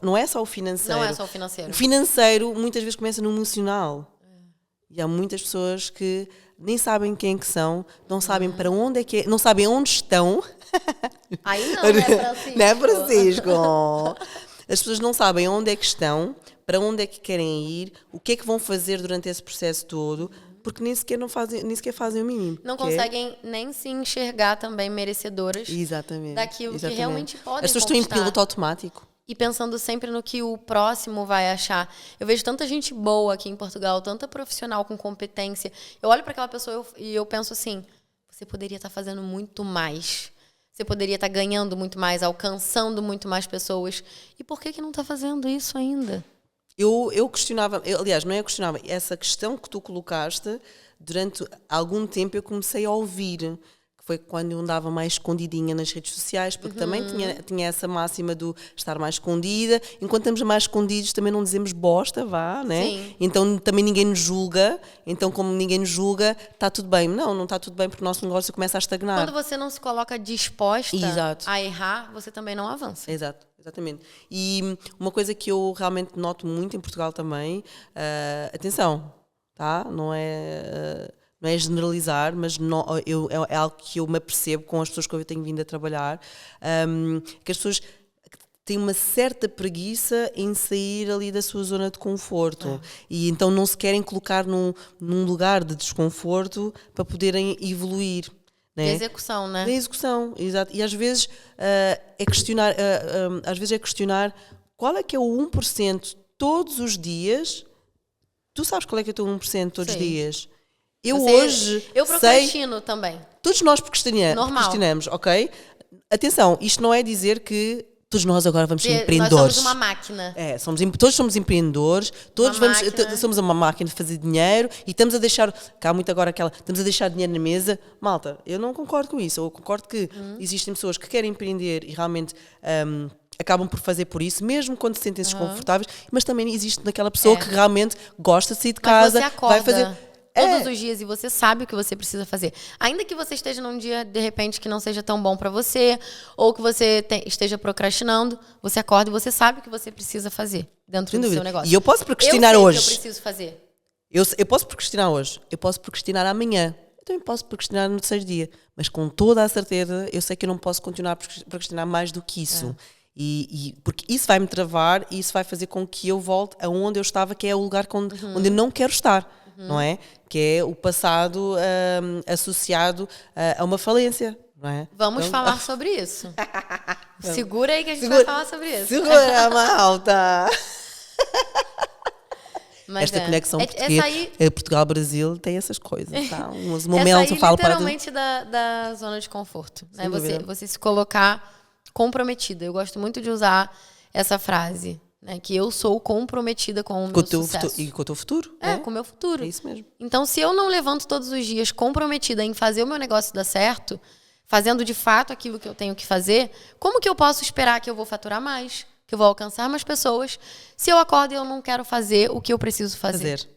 não é só o financeiro. Não é só o financeiro. O financeiro muitas vezes começa no emocional. E há muitas pessoas que nem sabem quem que são, não sabem para onde é que é, não sabem onde estão. Aí não, né, Francisco? Não é, Francisco? As pessoas não sabem onde é que estão, para onde é que querem ir, o que é que vão fazer durante esse processo todo, porque nem sequer fazem o mínimo. Não conseguem nem se enxergar também merecedoras Exatamente. daquilo que realmente podem As pessoas estão em conquistar. piloto automático. E pensando sempre no que o próximo vai achar. Eu vejo tanta gente boa aqui em Portugal, tanta profissional com competência. Eu olho para aquela pessoa e eu penso assim, você poderia estar fazendo muito mais. Você poderia estar ganhando muito mais, alcançando muito mais pessoas. E por que não está fazendo isso ainda? Eu questionava, aliás, não é questionava, essa questão que tu colocaste, durante algum tempo eu comecei a ouvir, que foi quando eu andava mais escondidinha nas redes sociais, porque também tinha essa máxima do estar mais escondida, enquanto estamos mais escondidos também não dizemos bosta, né? Sim. Então também ninguém nos julga, então como ninguém nos julga, está tudo bem. Não está tudo bem porque o nosso negócio começa a estagnar. Quando você não se coloca disposta Exato. a errar, você também não avança. Exatamente. E uma coisa que eu realmente noto muito em Portugal também, atenção, tá? Não é generalizar, mas é algo que eu me apercebo com as pessoas que eu tenho vindo a trabalhar, que as pessoas têm uma certa preguiça em sair ali da sua zona de conforto e então não se querem colocar num lugar de desconforto para poderem evoluir. De execução, né? Da execução, exato. E às vezes é questionar qual é que é o 1% todos os dias. Tu sabes qual é que é o teu 1% todos os dias? Eu procrastino também. Todos nós procrastinamos, ok? Atenção, isto não é dizer que todos nós agora vamos ser empreendedores. Nós somos uma máquina. Todos somos empreendedores, todos somos uma máquina de fazer dinheiro e estamos a deixar, cá há muito agora estamos a deixar dinheiro na mesa. Malta, eu não concordo com isso. Eu concordo que existem pessoas que querem empreender e realmente acabam por fazer por isso, mesmo quando se sentem desconfortáveis, mas também existe naquela pessoa que realmente gosta de sair de casa, você acorda vai fazer... todos os dias e você sabe o que você precisa fazer. Ainda que você esteja num dia, de repente, que não seja tão bom para você, ou que você esteja procrastinando, você acorda e você sabe o que você precisa fazer dentro do seu negócio. E eu posso procrastinar hoje. Eu sei o que eu preciso fazer. Eu posso procrastinar hoje. Eu posso procrastinar amanhã. Eu também posso procrastinar no terceiro dia. Mas com toda a certeza, eu sei que eu não posso continuar a procrastinar mais do que isso. Porque isso vai me travar e isso vai fazer com que eu volte aonde eu estava, que é o lugar onde eu não quero estar. Não é? Que é o passado associado a uma falência, não é? Vamos falar sobre isso. Segura aí que a gente vai falar sobre isso. Segura, malta! Mas esta conexão Portugal-Brasil tem essas coisas, tá? Uns momentos eu falo para... literalmente da zona de conforto. Né? Você se colocar comprometida. Eu gosto muito de usar essa frase. Né, que eu sou comprometida com o meu sucesso. E com o teu futuro. Com o meu futuro. É isso mesmo. Então, se eu não levanto todos os dias comprometida em fazer o meu negócio dar certo, fazendo de fato aquilo que eu tenho que fazer, como que eu posso esperar que eu vou faturar mais? que eu vou alcançar mais pessoas, se eu acordo e eu não quero fazer o que eu preciso fazer.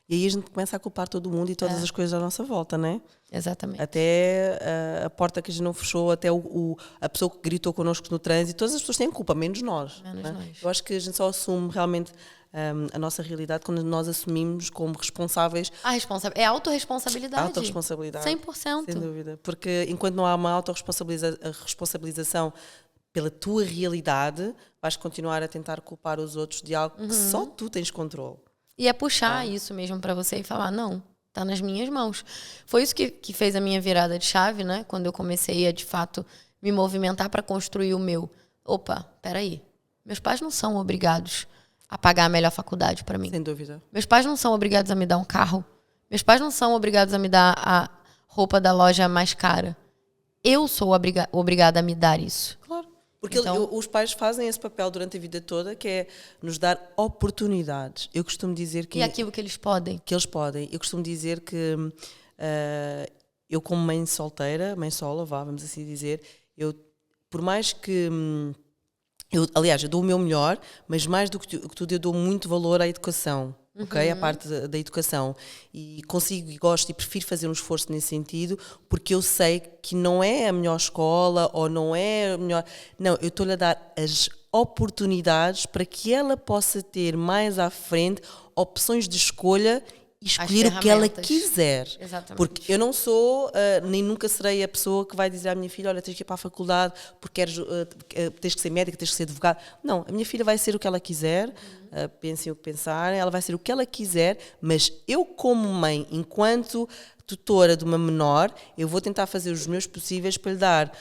E aí a gente começa a culpar todo mundo e todas as coisas à nossa volta, né? Exatamente. Até a porta que a gente não fechou, até a pessoa que gritou connosco no trânsito, todas as pessoas têm culpa, menos nós. Menos nós. Eu acho que a gente só assume realmente a nossa realidade quando nós assumimos como responsáveis. É autorresponsabilidade. Autorresponsabilidade. 100%. Sem dúvida. Porque enquanto não há uma autorresponsabilização pela tua realidade, vais continuar a tentar culpar os outros de algo que só tu tens controle. E é puxar isso mesmo pra você e falar, não, tá nas minhas mãos. Foi isso que fez a minha virada de chave, né? Quando eu comecei a, de fato, me movimentar para construir o meu. Opa, peraí. Meus pais não são obrigados a pagar a melhor faculdade para mim. Sem dúvida. Meus pais não são obrigados a me dar um carro. Meus pais não são obrigados a me dar a roupa da loja mais cara. Eu sou obrigada a me dar isso. Claro. Porque os pais fazem esse papel durante a vida toda, que é nos dar oportunidades. Eu costumo dizer que... E aquilo que eles podem. Que eles podem. Eu costumo dizer que eu, como mãe solteira, mãe sola, vamos assim dizer, por mais que... aliás, eu dou o meu melhor, mas mais do que tudo eu dou muito valor à educação. Ok? A parte da educação. E consigo e gosto e prefiro fazer um esforço nesse sentido, porque eu sei que não é a melhor escola ou não é a melhor... Não, eu estou-lhe a dar as oportunidades para que ela possa ter mais à frente opções de escolha e escolher o que ela quiser. Exatamente. Porque eu não sou, nem nunca serei a pessoa que vai dizer à minha filha, olha, tens que ir para a faculdade porque tens que ser médica, tens que ser advogada. Não, a minha filha vai ser o que ela quiser, pensem o que pensarem, ela vai ser o que ela quiser, mas eu como mãe, enquanto tutora de uma menor, eu vou tentar fazer os meus possíveis para lhe dar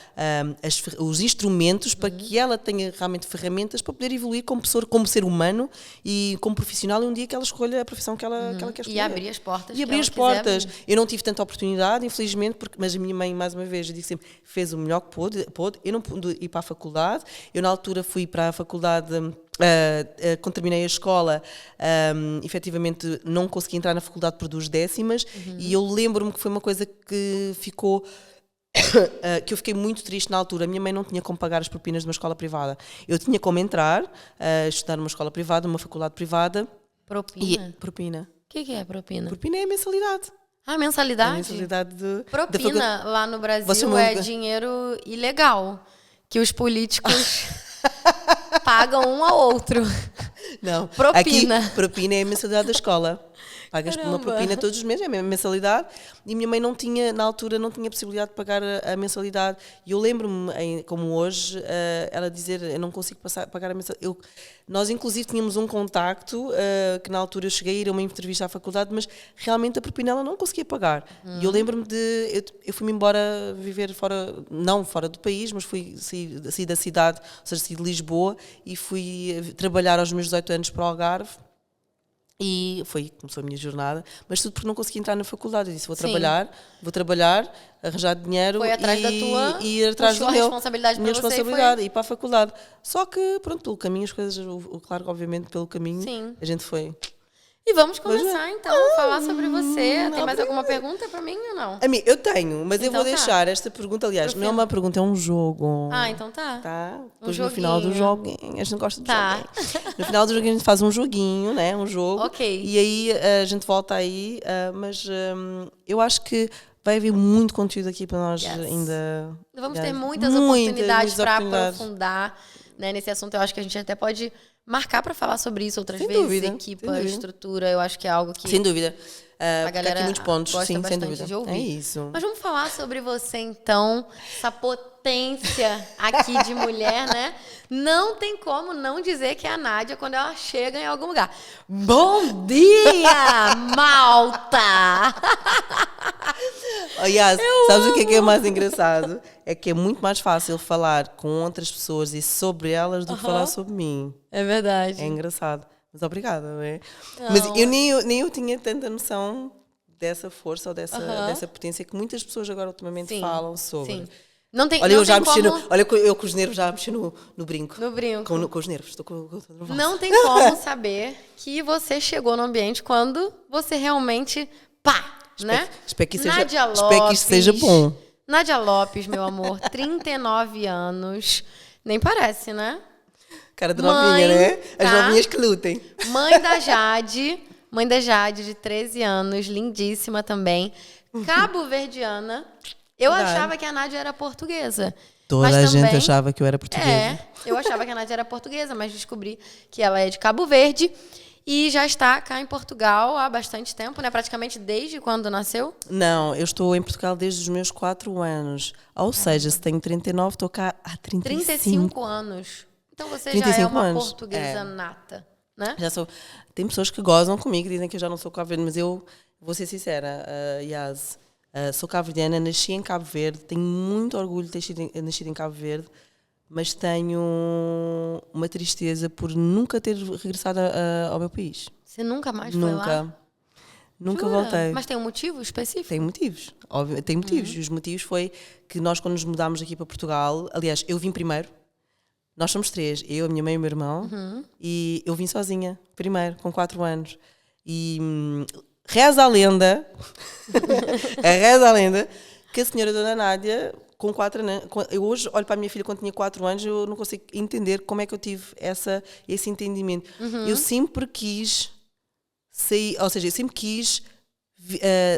os instrumentos para que ela tenha realmente ferramentas para poder evoluir como pessoa, como ser humano e como profissional, e um dia que ela escolha a profissão que ela quer escolher. E abrir as portas. E abrir as portas. Eu não tive tanta oportunidade, infelizmente, mas a minha mãe, mais uma vez, eu digo sempre, fez o melhor que pôde. Eu não pude ir para a faculdade. Eu, na altura, fui para a faculdade... quando terminei a escola, efetivamente não consegui entrar na faculdade por 2 décimas, e eu lembro-me que foi uma coisa que ficou que eu fiquei muito triste na altura. A minha mãe não tinha como pagar as propinas de uma escola privada. Eu tinha como entrar, estudar numa escola privada, numa faculdade privada. Propina? Propina. O que é propina? Propina é a mensalidade. Ah, mensalidade? É a mensalidade Propina, lá no Brasil, é dinheiro ilegal, que os políticos pagam um ao outro. Não, propina. Aqui, propina é a mensalidade da escola. Pagas uma propina todos os meses, é a mesma mensalidade. E a minha mãe não tinha, na altura, não tinha possibilidade de pagar a mensalidade. E eu lembro-me, como hoje, ela dizer, eu não consigo pagar a mensalidade. Nós, inclusive, tínhamos um contacto, que na altura eu cheguei a ir a uma entrevista à faculdade, mas realmente a propina ela não conseguia pagar. E eu lembro-me eu fui-me embora viver fora, não fora do país, mas saí da cidade, ou seja, saí de Lisboa, e fui trabalhar aos meus 18 anos para o Algarve. E começou a minha jornada, mas tudo porque não consegui entrar na faculdade. Eu disse, vou trabalhar, arranjar dinheiro. Foi atrás da tua, e ir atrás da minha responsabilidade ir para a faculdade. Só que, pronto, pelo caminho, as coisas, claro, obviamente, pelo caminho, a gente foi. E vamos começar, então, a falar sobre você. Tem mais alguma pergunta para mim ou não? A mim, eu tenho, mas então eu vou deixar esta pergunta, aliás, não é uma pergunta, é um jogo. Ah, então tá. Tá? Depois no final do joguinho, a gente gosta de joguinho. No final do joguinho a gente faz um joguinho, né? Um jogo. Ok. E aí a gente volta aí, mas eu acho que vai haver muito conteúdo aqui para nós ainda. Vamos ter muitas oportunidades para aprofundar, né, nesse assunto. Eu acho que a gente até pode marcar para falar sobre isso outras vezes. Dúvida, equipa, estrutura, eu acho que é algo que... Sem dúvida. A galera aqui muitos pontos, gosta sim, sem bastante dúvida. de ouvir. É isso. Mas vamos falar sobre você, então. Essa potência aqui de mulher, né? Não tem como não dizer que é a Nádia quando ela chega em algum lugar. Bom dia, malta! Aliás, sabes o que é mais engraçado? É que é muito mais fácil falar com outras pessoas e sobre elas do que falar sobre mim. É verdade. É engraçado. Mas obrigada, não é? Mas eu nem eu tinha tanta noção dessa força ou dessa potência que muitas pessoas agora ultimamente falam sobre. Sim. Não tem, olha, não eu já mexi como... olha, eu com os nervos já mexi no brinco. No brinco. Com os nervos. Estou nervosa. Não tem como saber que você chegou no ambiente quando você realmente, né? Espero que isso seja bom. Nádia Lopes, meu amor, 39 anos. Nem parece, né? Cara de novinha, né? As tá? novinhas que lutem. Mãe da Jade, de 13 anos, lindíssima também. Cabo-verdiana. Eu Verdade. achava que a Nádia era portuguesa. Toda mas a gente também, achava que eu era portuguesa. eu achava que a Nádia era portuguesa, mas descobri que ela é de Cabo Verde e já está cá em Portugal há bastante tempo, né? Praticamente desde quando nasceu. Não, eu estou em Portugal desde os meus 4 anos. Ou seja, se tenho 39, estou cá há 35. 35 anos. Então você 35 já é uma anos. portuguesa nata, né? Já sou. Tem pessoas que gozam comigo, dizem que eu já não sou cabo-verdiana, mas eu vou ser sincera, Yas. Sou cabo-verdiana, nasci em Cabo Verde, tenho muito orgulho de ter nascido em Cabo Verde, mas tenho uma tristeza por nunca ter regressado ao meu país. Você nunca mais foi lá? Nunca Jura? voltei. Mas tem um motivo específico? Tem motivos, óbvio, tem motivos. E os motivos foi que nós, quando nos mudámos aqui para Portugal, aliás, eu vim primeiro, nós somos 3, eu, a minha mãe e o meu irmão, e eu vim sozinha, primeiro, com 4 anos. E reza a lenda, reza a lenda, que a senhora Dona Nádia, com 4 anos, eu hoje olho para a minha filha quando tinha 4 anos, eu não consigo entender como é que eu tive esse entendimento. Eu sempre quis sair, ou seja, eu sempre quis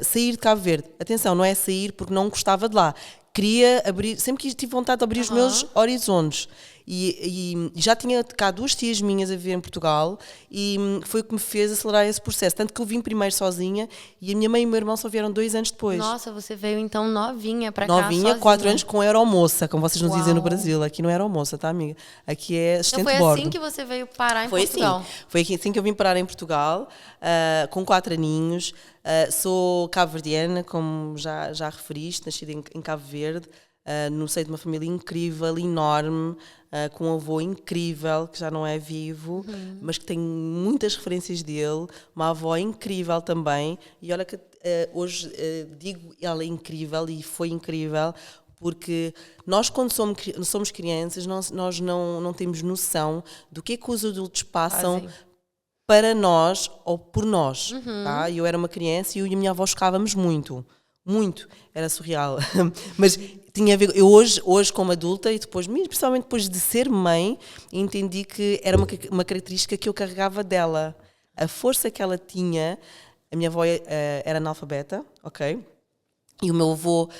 sair de Cabo Verde. Atenção, não é sair porque não gostava de lá. Queria abrir, sempre tive vontade de abrir os meus horizontes. E já tinha cá 2 tias minhas a viver em Portugal e foi o que me fez acelerar esse processo. Tanto que eu vim primeiro sozinha e a minha mãe e o meu irmão só vieram 2 anos depois. Nossa, você veio então novinha para cá Novinha, sozinha. 4 anos com aeromoça, como vocês nos Uau. dizem no Brasil. Aqui não é aeromoça, tá, amiga? Aqui é Então assistente foi de bordo. assim que você veio parar em Foi Portugal? assim. Foi assim que eu vim parar em Portugal, com 4 aninhos. Sou cabo-verdiana, como já referiste, nascida em Cabo Verde, no seio de uma família incrível, enorme, com um avô incrível, que já não é vivo, mas que tem muitas referências dele, uma avó incrível também. E olha que hoje digo ela é incrível e foi incrível, porque nós, quando somos crianças, nós não temos noção do que é que os adultos passam para nós ou por nós. Tá? Eu era uma criança e eu e a minha avó chocávamos muito. Muito. Era surreal. Mas tinha a ver. Eu hoje como adulta e depois, principalmente depois de ser mãe, entendi que era uma característica que eu carregava dela. A força que ela tinha. A minha avó era analfabeta, ok? E o meu avô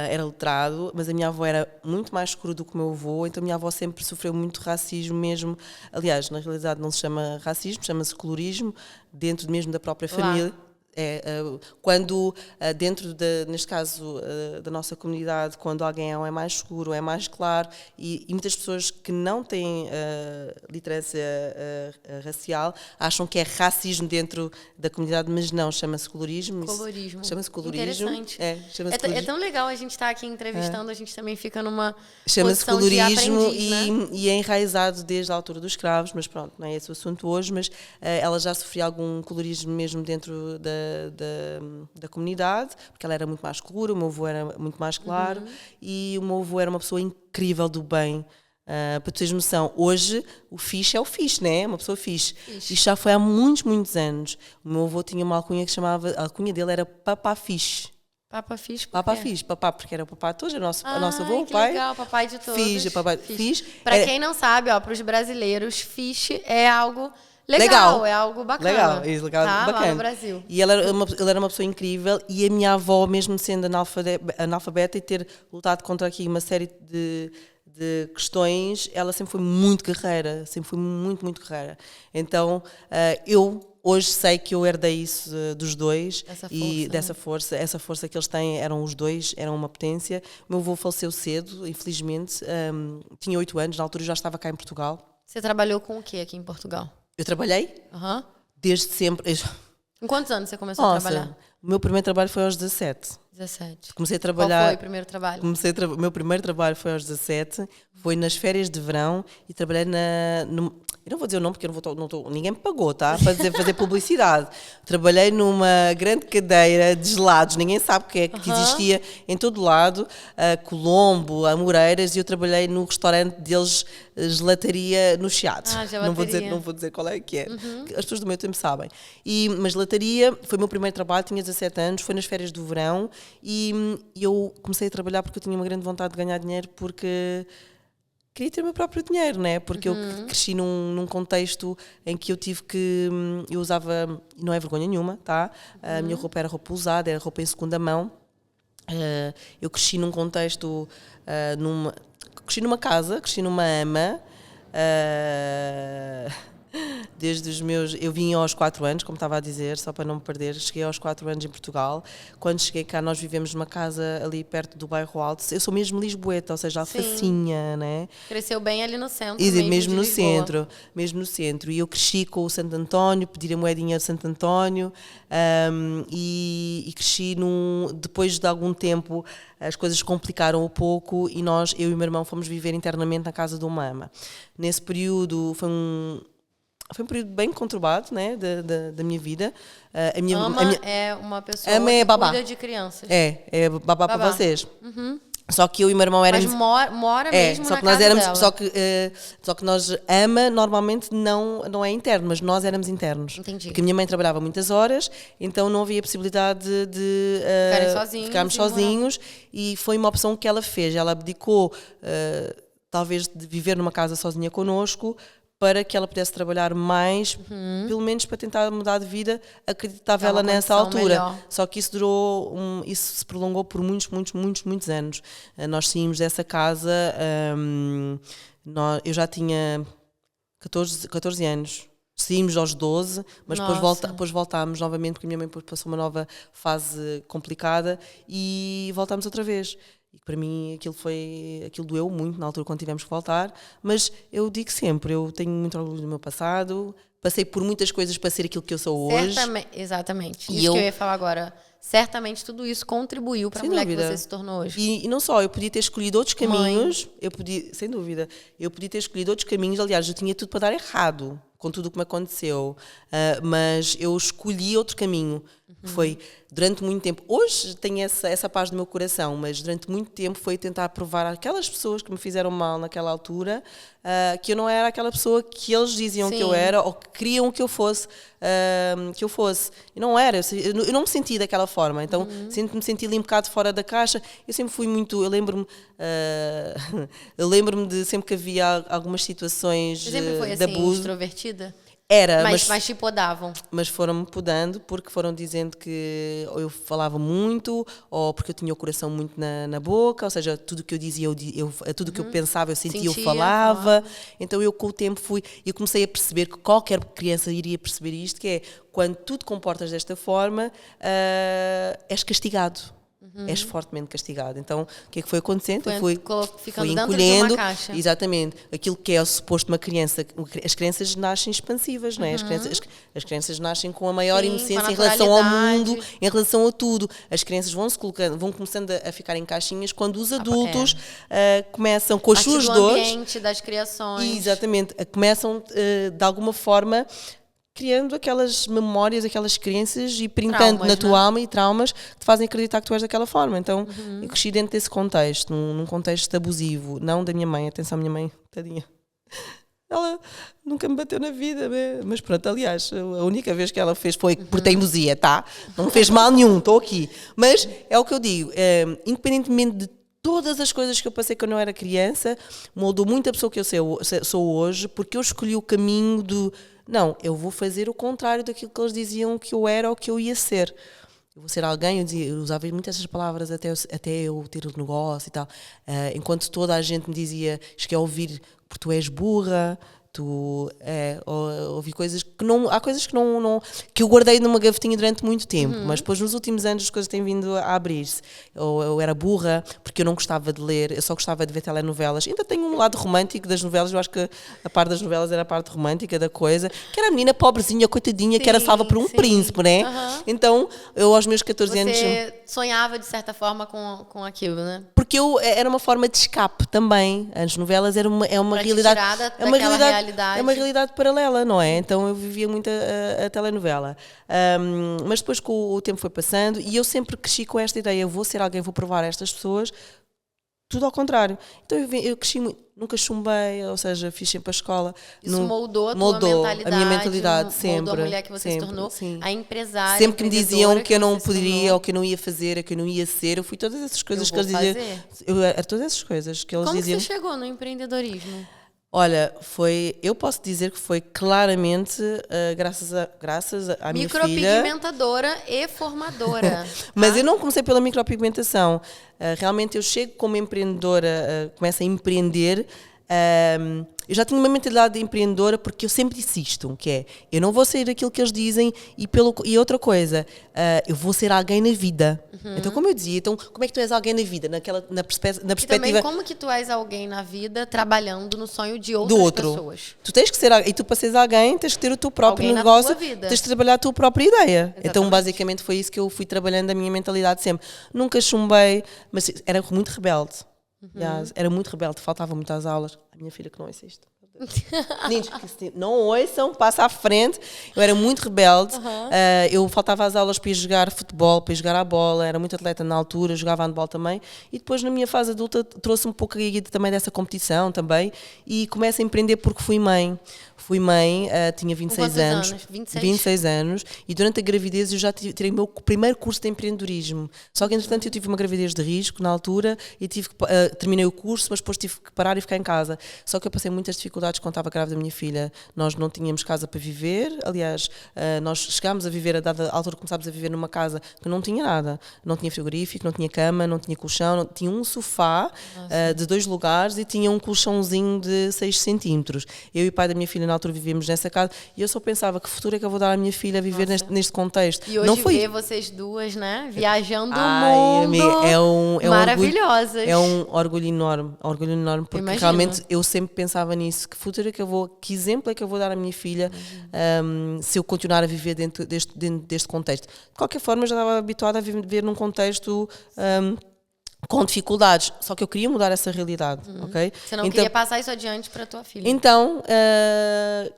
era letrado, mas a minha avó era muito mais escura do que o meu avô, então a minha avó sempre sofreu muito racismo mesmo. Aliás, na realidade não se chama racismo, chama-se colorismo, dentro mesmo da própria família. Quando dentro neste caso da nossa comunidade, quando alguém é mais escuro, é mais claro, e muitas pessoas que não têm literacia racial acham que é racismo dentro da comunidade, mas não, chama-se colorismo. Chama-se colorismo. Interessante. Chama-se colorismo. É tão legal a gente estar aqui entrevistando, a gente também fica numa chama-se posição de colorismo aprendiz, né? e é enraizado desde a altura dos escravos, mas pronto, não é esse o assunto hoje, mas ela já sofria algum colorismo mesmo dentro da comunidade, porque ela era muito mais escura, o meu avô era muito mais claro e o meu avô era uma pessoa incrível do bem. Para tu teres noção, hoje o fixe é o fixe, né? Uma pessoa fixe. Isto já foi há muitos, muitos anos. O meu avô tinha uma alcunha que chamava, a alcunha dele era Papá Fixe. Papa Fish, Papá Fixe, papá, porque era o papá de todos, a nossa avó, o que pai. legal, papai de todos. Fixe. Para quem não sabe, para os brasileiros, fish é algo legal, é algo bacana. Legal, isso, legal, tá? bacana. Lá no Brasil. E ele era uma pessoa incrível e a minha avó, mesmo sendo analfabeta e ter lutado contra aqui uma série de questões, ela sempre foi muito guerreira, sempre foi muito, muito guerreira. Então, eu hoje sei que eu herdei isso dos dois e dessa força, essa força que eles têm, eram os dois, eram uma potência. O meu avô faleceu cedo, infelizmente, tinha 8 anos, na altura eu já estava cá em Portugal. Você trabalhou com o que aqui em Portugal? Eu trabalhei desde sempre. Em quantos anos você começou a trabalhar? O meu primeiro trabalho foi aos 17. 17. Comecei a trabalhar. Qual foi o primeiro trabalho? O meu primeiro trabalho foi aos 17, foi nas férias de verão e trabalhei eu não vou dizer o nome porque eu ninguém me pagou, tá? Para fazer publicidade. Trabalhei numa grande cadeira de gelados, ninguém sabe o que é que existia em todo lado, Colombo, Amoreiras, e eu trabalhei no restaurante deles, gelataria no Chiado. Não vou dizer qual é que é. As pessoas do meu tempo sabem. Mas gelataria foi o meu primeiro trabalho, tinha 17 anos, foi nas férias do verão e eu comecei a trabalhar porque eu tinha uma grande vontade de ganhar dinheiro porque queria ter o meu próprio dinheiro, né? Porque eu cresci num contexto em que eu tive que... Eu usava, não é vergonha nenhuma, tá? A minha roupa era roupa usada, era roupa em segunda mão. Eu cresci num contexto... cresci numa casa, cresci numa ama. Desde os meus... Eu vim aos 4 anos, como estava a dizer, só para não me perder. Cheguei aos 4 anos em Portugal. Quando cheguei cá, nós vivemos numa casa ali perto do bairro Alto. Eu sou mesmo lisboeta, ou seja, alfacinha, né? Cresceu bem ali no centro mesmo no Lisboa. centro, mesmo no centro. E eu cresci com o Santo António, pedir a moedinha de Santo António, e cresci depois de algum tempo as coisas complicaram um pouco e eu e o meu irmão fomos viver internamente na casa de uma ama. Nesse período foi um período bem conturbado, né, da minha vida. Ama é uma pessoa ama é que babá. cuida de crianças. É babá para vocês. Só que eu e o meu irmão éramos... Mas mora mesmo só na que nós casa éramos, dela. só que nós ama normalmente não é interno, mas nós éramos internos. Entendi. Porque a minha mãe trabalhava muitas horas, então não havia possibilidade de ficarmos sozinhos e foi uma opção que ela fez. Ela abdicou talvez de viver numa casa sozinha connosco para que ela pudesse trabalhar mais, pelo menos para tentar mudar de vida, acreditava ela nessa altura. Melhor. Só que isso isso se prolongou por muitos anos. Nós saímos dessa casa, eu já tinha 14 anos. Saímos aos 12, mas depois voltámos novamente, porque a minha mãe passou uma nova fase complicada e voltámos outra vez. E para mim aquilo doeu muito na altura quando tivemos que voltar, mas eu digo sempre, eu tenho muito orgulho do meu passado, passei por muitas coisas para ser aquilo que eu sou hoje. Exatamente, isso que eu ia falar agora. Certamente tudo isso contribuiu para a mulher que você se tornou hoje. E não só, eu podia ter escolhido outros caminhos, sem dúvida, eu podia ter escolhido outros caminhos, aliás, eu tinha tudo para dar errado com tudo o que me aconteceu, mas eu escolhi outro caminho. Foi durante muito tempo, hoje tenho essa paz no meu coração, mas durante muito tempo foi tentar provar àquelas pessoas que me fizeram mal naquela altura que eu não era aquela pessoa que eles diziam que eu era ou que queriam que eu fosse. E não era, eu não me senti daquela forma, então sempre me senti ali um bocado fora da caixa. Eu sempre fui muito, eu lembro-me de sempre que havia algumas situações Você sempre foi de assim, abuso. extrovertida? Era, mas te podavam. Mas foram-me podando porque foram dizendo que eu falava muito ou porque eu tinha o coração muito na boca, ou seja, tudo o que eu dizia, tudo o que eu pensava, eu sentia, eu falava. Então eu com o tempo eu comecei a perceber que qualquer criança iria perceber isto, que é quando tu te comportas desta forma, és castigado. És fortemente castigado. Então, o que é que foi acontecendo? Eu fui encolhendo, dentro de uma caixa. Exatamente, aquilo que é o suposto uma criança. As crianças nascem expansivas, não é? As crianças nascem com a maior inocência em relação ao mundo, em relação a tudo. As crianças vão começando a ficar em caixinhas quando os adultos começam com as suas dores. Do ambiente, das criações. Exatamente, começam de alguma forma criando aquelas memórias, aquelas crenças e printando na tua alma e traumas que te fazem acreditar que tu és daquela forma. Então, eu cresci dentro desse contexto, num contexto abusivo, não da minha mãe. Atenção, minha mãe, tadinha. Ela nunca me bateu na vida, mas pronto, aliás, a única vez que ela fez foi por teimosia, tá? Não me fez mal nenhum, estou aqui. Mas é o que eu digo, independentemente de todas as coisas que eu passei quando eu era criança, moldou muito a pessoa que eu sou hoje, porque eu escolhi o caminho não, eu vou fazer o contrário daquilo que eles diziam que eu era ou que eu ia ser. Eu vou ser alguém, eu usava muitas essas palavras até eu ter o negócio e tal. Enquanto toda a gente me dizia, isto quer ouvir porque tu és burra, ouvi coisas que não... Há coisas que eu guardei numa gavetinha durante muito tempo, mas depois nos últimos anos as coisas têm vindo a abrir-se. Eu era burra porque eu não gostava de ler, eu só gostava de ver telenovelas. Ainda tenho um lado romântico das novelas, eu acho que a parte das novelas era a parte romântica da coisa, que era a menina pobrezinha, coitadinha, que era salva por um príncipe, né? Então, eu aos meus 14 anos... Você sonhava de certa forma com aquilo, né? Porque era uma forma de escape também. As novelas é uma realidade... É uma realidade paralela, não é? Então eu vivia muito a telenovela. Mas depois com o tempo foi passando e eu sempre cresci com esta ideia, eu vou ser alguém, vou provar a estas pessoas tudo ao contrário. Então eu cresci muito, nunca chumbei, ou seja, fiz sempre a escola. Isso moldou a tua mentalidade, a minha mentalidade, sempre. Moldou a mulher que você sempre, se tornou, sim. a empresária. Sempre que me diziam que eu não poderia, ou ou que eu não ia fazer, ou que eu não ia ser, eu fui todas essas coisas que eles diziam. Era todas essas coisas que eles diziam. Como você chegou no empreendedorismo? Olha, eu posso dizer que foi claramente graças à minha filha. Micropigmentadora e formadora. Mas eu não comecei pela micropigmentação. Realmente eu chego como empreendedora, começo a empreender. Eu já tinha uma mentalidade empreendedora porque eu sempre disse isto, que é, eu não vou ser aquilo que eles dizem e outra coisa, eu vou ser alguém na vida. Então, como eu dizia, então, como é que tu és alguém na vida? Na perspectiva... E também, como que tu és alguém na vida trabalhando no sonho de outras pessoas? Tu tens que ser, e tu para seres alguém, tens que ter o teu próprio alguém negócio, tens de trabalhar a tua própria ideia. Exatamente. Então, basicamente, foi isso que eu fui trabalhando a minha mentalidade sempre. Nunca chumbei, mas era muito rebelde. Era muito rebelde, faltava muito às aulas. A minha filha que não ouça isto. Meninos, não ouçam, passa à frente. Eu era muito rebelde. Eu faltava às aulas para ir jogar futebol, para ir jogar à bola. Era muito atleta na altura, jogava handball também. E depois, na minha fase adulta, trouxe um pouco também dessa competição também. E começo a empreender porque fui mãe. Fui mãe, tinha 26 anos. 26 anos. E durante a gravidez eu já tirei o meu primeiro curso de empreendedorismo. Só que, entretanto, eu tive uma gravidez de risco na altura e terminei o curso, mas depois tive que parar e ficar em casa. Só que eu passei muitas dificuldades quando estava grávida da minha filha. Nós não tínhamos casa para viver. Aliás, nós chegámos a viver, a dada altura começámos a viver numa casa que não tinha nada. Não tinha frigorífico, não tinha cama, não tinha colchão. Tinha um sofá de 2 lugares e tinha um colchãozinho de 6 centímetros. Eu e o pai da minha filha na altura vivíamos nessa casa e eu só pensava que futuro é que eu vou dar à minha filha a viver neste contexto. E hoje não foi... ver vocês duas, né, viajando o mundo, amiga, maravilhosas. É um orgulho enorme, porque imagino. realmente eu sempre pensava nisso, que futuro é que que exemplo é que eu vou dar à minha filha se eu continuar a viver dentro deste contexto. De qualquer forma, eu já estava habituada a viver num contexto... com dificuldades, só que eu queria mudar essa realidade, ok? Você não queria passar isso adiante para a tua filha. Então,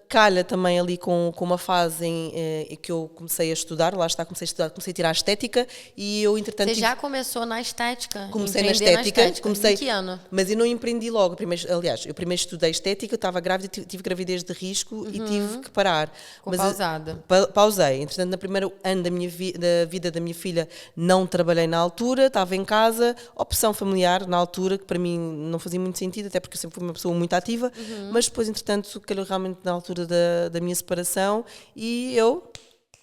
calha também ali com uma fase em que eu comecei a estudar, lá está, comecei a tirar a estética e eu, entretanto... Você já começou na estética? Comecei na estética. Em que ano? Mas eu não empreendi logo. Aliás, eu primeiro estudei estética, eu estava grávida, tive gravidez de risco e tive que parar. Pausada. Pausei. Entretanto, no primeiro ano da vida da minha filha, não trabalhei na altura, estava em casa... opção familiar na altura, que para mim não fazia muito sentido, até porque eu sempre fui uma pessoa muito ativa, mas depois, entretanto, calhou realmente na altura da minha separação e eu,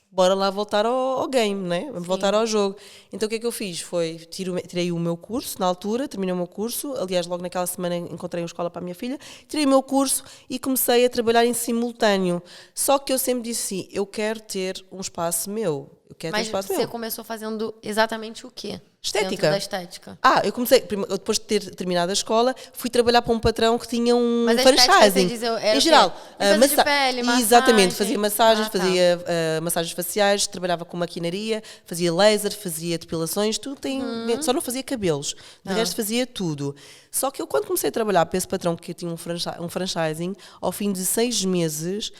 bora lá voltar ao game, né? Vamos voltar ao jogo. Então o que é que eu fiz? Tirei o meu curso na altura, terminei o meu curso, aliás, logo naquela semana encontrei uma escola para a minha filha, tirei o meu curso e comecei a trabalhar em simultâneo. Só que eu sempre disse assim, eu quero ter um espaço meu. Mas você começou fazendo exatamente o quê? Estética. Dentro da estética. Eu comecei, depois de ter terminado a escola, fui trabalhar para um patrão que tinha um franchising. Em geral. De pele, massagem. Exatamente, fazia massagens, fazia massagens faciais, trabalhava com maquinaria, fazia laser, fazia depilações, tudo tem. Só não fazia cabelos. De resto fazia tudo. Só que eu, quando comecei a trabalhar para esse patrão que tinha um franchising, ao fim de 6 meses,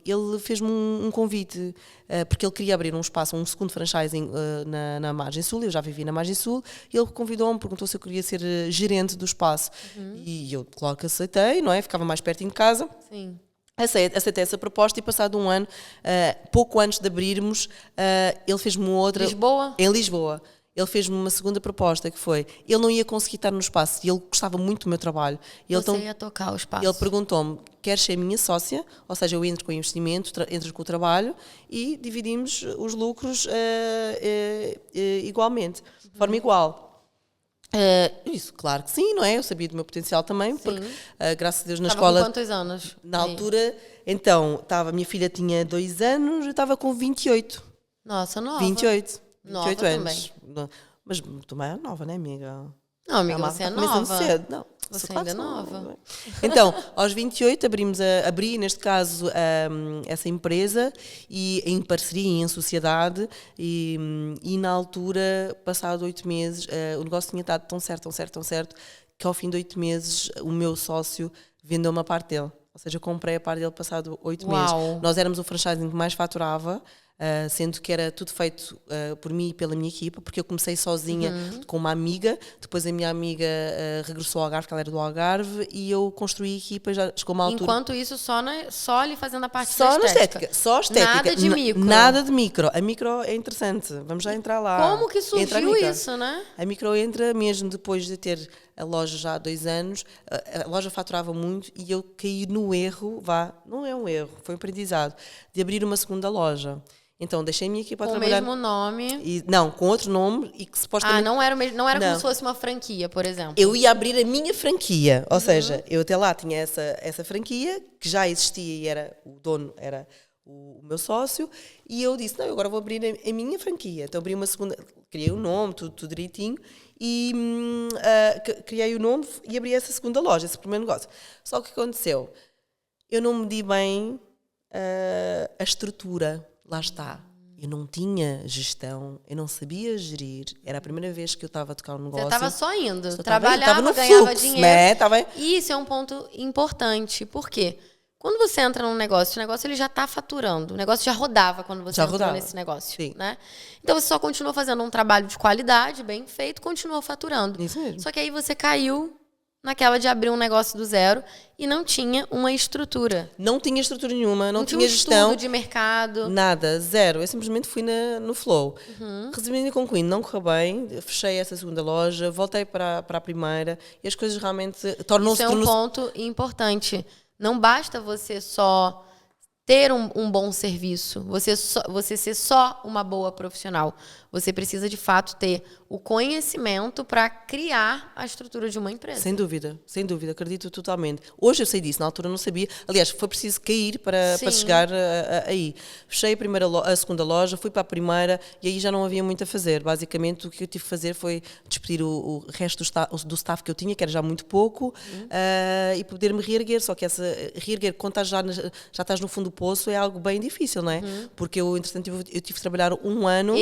ele fez-me um convite, porque ele queria abrir um espaço, um segundo franchising na Margem Sul. Eu já vivi na Margem Sul e ele convidou-me, perguntou se eu queria ser gerente do espaço. E eu, claro que aceitei, não é? Ficava mais pertinho de casa. Sim. Aceitei essa proposta e passado um ano, pouco antes de abrirmos, ele fez-me outra... Lisboa? Em Lisboa. Ele fez-me uma segunda proposta, que foi, ele não ia conseguir estar no espaço e ele gostava muito do meu trabalho. Você ia tocar o espaço. Ele perguntou-me, queres ser minha sócia? Ou seja, eu entro com o investimento, entro com o trabalho e dividimos os lucros igualmente, de forma igual. Isso, claro que sim, não é? Eu sabia do meu potencial também, porque graças a Deus na escola... Com quantos anos? Na altura, então, a minha filha tinha 2 anos, eu estava com 28. Nossa, nova. 28. Nova 28 anos. Também. Mas tu também é nova, não é, amiga? Não, amiga, você é nova. Cedo. Não, você ainda é nova. Então, aos 28 abri, neste caso, essa empresa e em parceria, em sociedade e na altura, passado 8 meses, o negócio tinha estado tão certo, que ao fim de 8 meses o meu sócio vendeu uma parte dele. Ou seja, eu comprei a parte dele passado 8 meses. Nós éramos o franchising que mais faturava. sendo que era tudo feito por mim e pela minha equipa, porque eu comecei sozinha com uma amiga, depois a minha amiga regressou ao Algarve, que ela era do Algarve, e eu construí a equipa, já chegou uma altura... Enquanto isso, só ali fazendo a parte Só da na estética. estética, só estética. Nada de micro. Nada de micro. A micro é interessante, vamos já entrar lá. Como que surgiu isso, né? A micro entra mesmo depois de ter a loja já há 2 anos, a loja faturava muito e eu caí no erro, não é um erro, foi um aprendizado, de abrir uma segunda loja. Então, deixei a minha equipa a trabalhar... Com o mesmo nome? Não, com outro nome e que supostamente... não era como se fosse uma franquia, por exemplo. Eu ia abrir a minha franquia, ou seja, eu até lá tinha essa franquia, que já existia e o dono era o meu sócio, e eu disse, não, eu agora vou abrir a minha franquia. Então, abri uma segunda... Criei o nome, tudo direitinho, e criei o nome e abri essa segunda loja, esse primeiro negócio. Só que o que aconteceu? Eu não medi bem a estrutura. Lá está. Eu não tinha gestão, eu não sabia gerir. Era a primeira vez que eu estava a tocar um negócio. Você estava só indo, trabalhava, no ganhava fluxo, dinheiro. Né? E isso é um ponto importante. Por quê? Quando você entra num negócio, o negócio ele já está faturando. O negócio já rodava quando você entrou nesse negócio. Sim. Né? Então você só continuou fazendo um trabalho de qualidade, bem feito, continuou faturando. Isso mesmo. Só que aí você caiu naquela de abrir um negócio do zero e não tinha uma estrutura. Não tinha estrutura nenhuma, não tinha um gestão. Estudo de mercado. Nada, zero. Eu simplesmente fui no flow. Resumindo e concluindo, não correu bem, fechei essa segunda loja, voltei para a primeira e as coisas realmente tornam-se... Isso é um ponto importante. Não basta você só ter um bom serviço, você ser só uma boa profissional. Você precisa, de fato, ter o conhecimento para criar a estrutura de uma empresa. Sem dúvida, acredito totalmente. Hoje eu sei disso, na altura não sabia. Aliás, foi preciso cair para chegar aí. Fechei a segunda loja, fui para a primeira e aí já não havia muito a fazer. Basicamente, o que eu tive que fazer foi despedir o resto do staff que eu tinha, que era já muito pouco, e poder-me reerguer. Só que reerguer, quando já estás no fundo do poço, é algo bem difícil, não é? Porque eu, entretanto, eu tive que trabalhar 1 ano.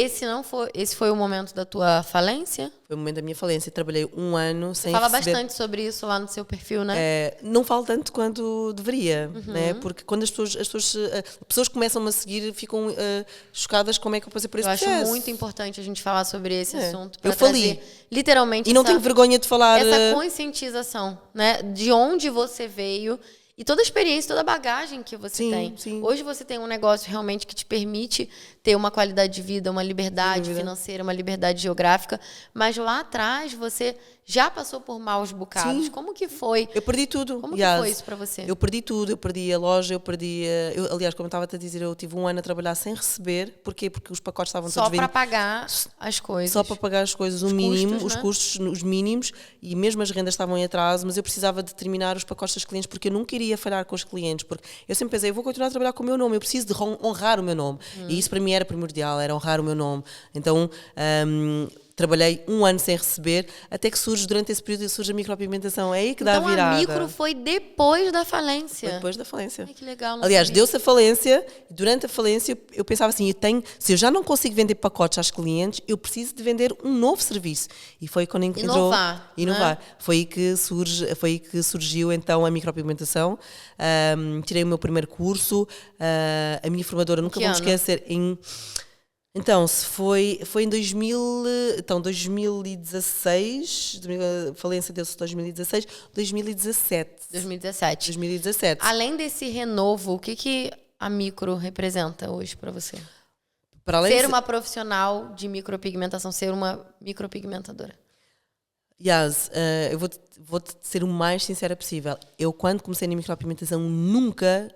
Esse foi o momento da tua falência? Foi o momento da minha falência. Trabalhei 1 ano sem Fala receber... bastante sobre isso lá no seu perfil, né? Não falo tanto quanto deveria, né? Porque quando as pessoas começam-me a seguir, ficam chocadas como é que eu passei por esse processo. Eu acho muito importante a gente falar sobre esse assunto. Eu falei. Literalmente. E não tenho vergonha de falar... Essa conscientização, né? De onde você veio... E toda a experiência, toda a bagagem que você tem. Sim. Hoje você tem um negócio realmente que te permite ter uma qualidade de vida, uma liberdade financeira, uma liberdade geográfica. Mas lá atrás você já passou por maus bocados. Sim. Como que foi? Eu perdi tudo. Como que foi isso para você? Eu perdi tudo. Eu perdi a loja, aliás, como eu estava a dizer, eu tive 1 ano a trabalhar sem receber. Porquê? Porque os pacotes estavam todos vendidos. Só para pagar as coisas. Só para pagar as coisas, o mínimo, os custos, os mínimos, e mesmo as rendas estavam em atraso, mas eu precisava de terminar os pacotes dos clientes porque eu não queria falhar com os clientes, porque eu sempre pensei, eu vou continuar a trabalhar com o meu nome, eu preciso de honrar o meu nome. E isso para mim era primordial, era honrar o meu nome. Então... trabalhei 1 ano sem receber, até que durante esse período surge a micropigmentação. É aí que dá a virada. Então a micro foi depois da falência? Foi depois da falência. Ai, que legal. Aliás, deu-se a falência, e durante a falência eu pensava assim, se eu já não consigo vender pacotes aos clientes, eu preciso de vender um novo serviço. E foi quando entrou... Inovar. Né? Foi aí que surgiu então a micropigmentação. Tirei o meu primeiro curso, a minha formadora, nunca vou me esquecer, Então, foi em 2016, falência deu-se em 2017. Além desse renovo, o que a micro representa hoje para você? Para além ser uma profissional de micropigmentação, ser uma micropigmentadora. Yas, eu vou ser o mais sincera possível. Eu, quando comecei na micropigmentação, nunca,